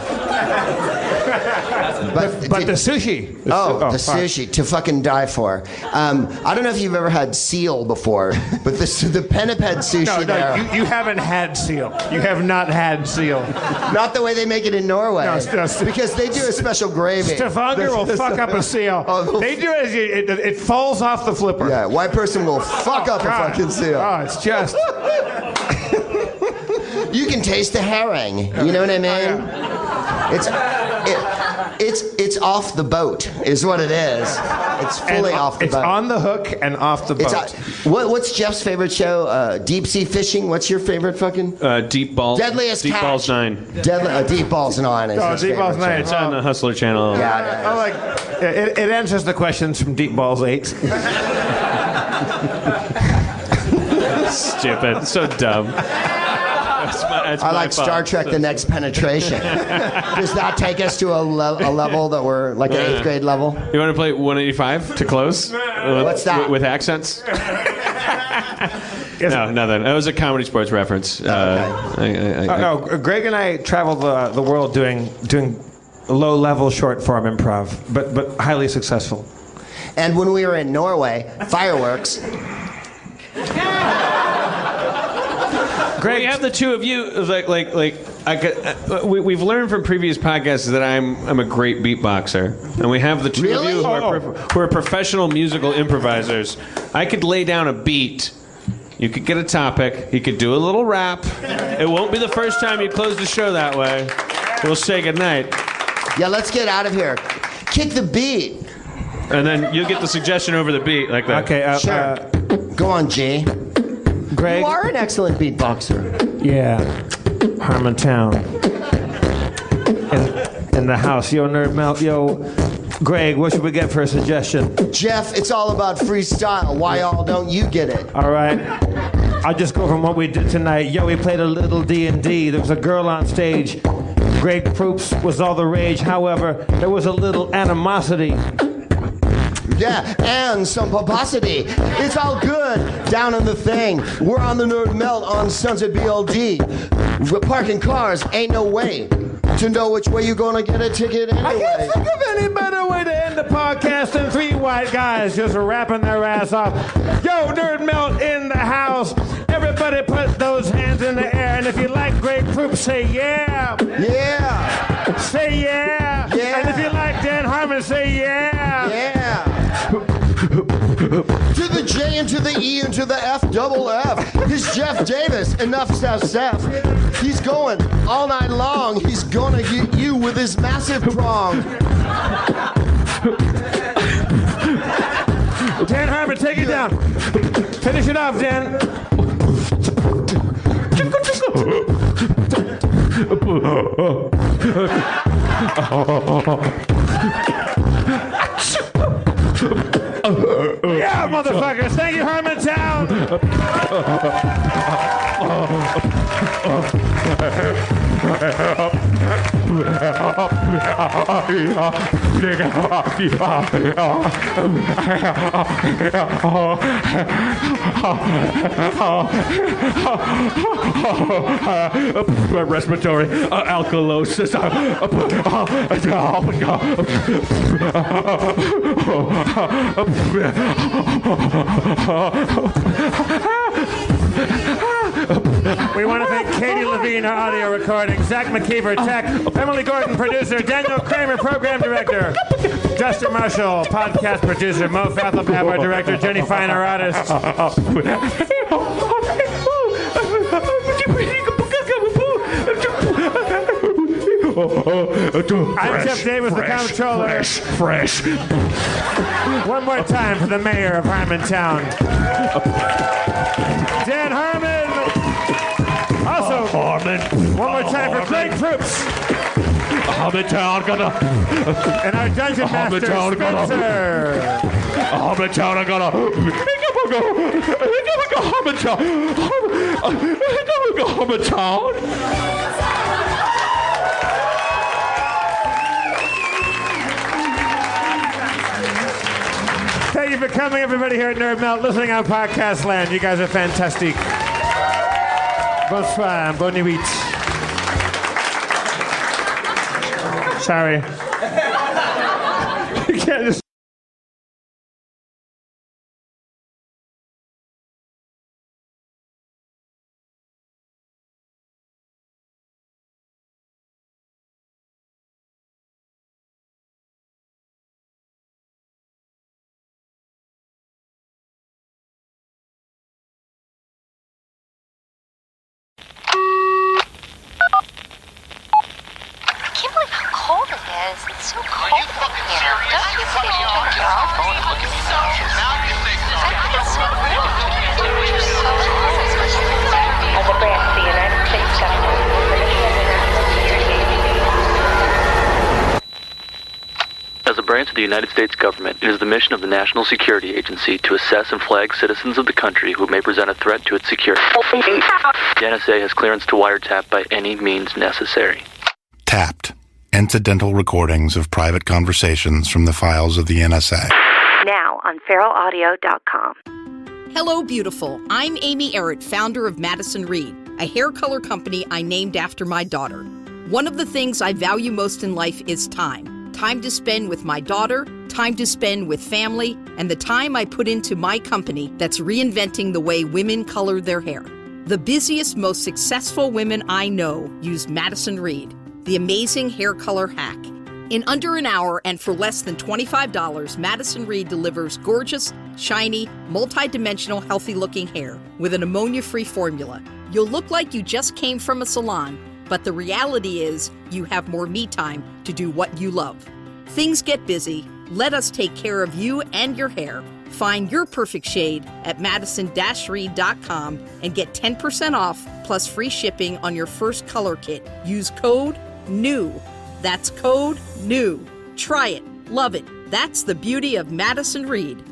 But the sushi. The sushi to fucking die for. I don't know if you've ever had seal before, but the Peniped sushi there. You haven't had seal. You have not had seal. Not the way they make it in Norway. No, because they do a special gravy. Stavanger will fuck up a seal. They do it falls off the flipper. Yeah, white person will fuck up a fucking seal. Oh, it's just. You can taste the herring. You know what I mean? It's off the boat, is what it is. It's fully off the boat. It's on the hook and off the boat. What's Jeff's favorite show? Deep sea fishing. What's your favorite fucking? Deep Balls. Deadliest Deep Catch. Balls 9. Deep Balls 9 is his Deep Balls favorite 9. It's on the Hustler channel. Yeah, it answers the questions from Deep Balls 8. Stupid. So dumb. I like Star Trek: The Next Penetration. Does that take us to a level that we're like an 8th grade level? You want to play 185 to close? What's that? With accents? No, nothing. It was a comedy sports reference. Greg and I traveled the world doing low-level short-form improv, but highly successful. And when we were in Norway, fireworks. Greg, we have the two of you. We've learned from previous podcasts that I'm a great beatboxer, and we have the two of you who are professional musical improvisers. I could lay down a beat. You could get a topic. You could do a little rap. It won't be the first time you close the show that way. We'll say goodnight. Yeah, let's get out of here. Kick the beat. And then you'll get the suggestion over the beat like that. Okay. Sure. Go on, G. Greg. You are an excellent beatboxer. Yeah. Harmontown. In the house. Yo, Nerd Melt. Yo, Greg, what should we get for a suggestion? Jeff, it's all about freestyle. Why all don't you get it? All right. I'll just go from what we did tonight. Yo, we played a little D&D. There was a girl on stage. Greg Proops was all the rage. However, there was a little animosity. Yeah, and some publicity. It's all good down in the thing. We're on the Nerd Melt on Sunset BLD. We're parking cars, ain't no way to know which way you're gonna get a ticket anyway. I can't think of any better way to end the podcast than 3 white guys just rapping their ass off. Yo, Nerd Melt in the house. Everybody put those hands in the air. And if you like Greg Proops, say yeah. Yeah. Say yeah. Yeah. And if you like Dan Harmon, say yeah. Yeah. To the J and to the E and to the F double F. He's Jeff Davis. Enough Seth. He's going all night long. He's gonna get you with his massive prong. Dan Harmon, take it down. Finish it off, Dan. Yeah, motherfuckers. Thank you, Harmontown. Respiratory alkalosis. We want to thank Katie Levine, our audio recording, Zach McKeever, tech, Emily Gordon, producer, Daniel Kramer, program director, Justin Marshall, podcast producer, Mo Fathlebab, our director, Jenny Fine, our artist. I'm Jeff Davis, the comptroller. Fresh. One more time for the mayor of Harmontown. Dan Harmon. Also, one more time for Greg Proops. Harmontown gonna. And our dungeon master, Spencer. Harmontown, I gotta. Harmontown. Thank you for coming, everybody here at Nerd Melt, listening on Podcast Land. You guys are fantastic. Bonsoir, bonne nuit. Sorry. You can't just. I can't believe how cold it is. It's so cold in here. Don't you think you can turn it off? Look at me now. You think so? I think it's so rude. You're so cold. As a branch of the United States government. As a branch of the United States government, it is the mission of the National Security Agency to assess and flag citizens of the country who may present a threat to its security. The NSA has clearance to wiretap by any means necessary. Tapped. Incidental recordings of private conversations from the files of the NSA. Now on feralaudio.com. Hello, beautiful. I'm Amy Errett, founder of Madison Reed, a hair color company I named after my daughter. One of the things I value most in life is time. Time to spend with my daughter, time to spend with family, and the time I put into my company that's reinventing the way women color their hair. The busiest, most successful women I know use Madison Reed, the amazing hair color hack. In under an hour and for less than $25, Madison Reed delivers gorgeous, shiny, multi-dimensional, healthy-looking hair with an ammonia-free formula. You'll look like you just came from a salon, but the reality is you have more me time to do what you love. Things get busy. Let us take care of you and your hair. Find your perfect shade at madison-reed.com and get 10% off plus free shipping on your first color kit. Use code NEW. That's code NEW. Try it. Love it. That's the beauty of Madison Reed.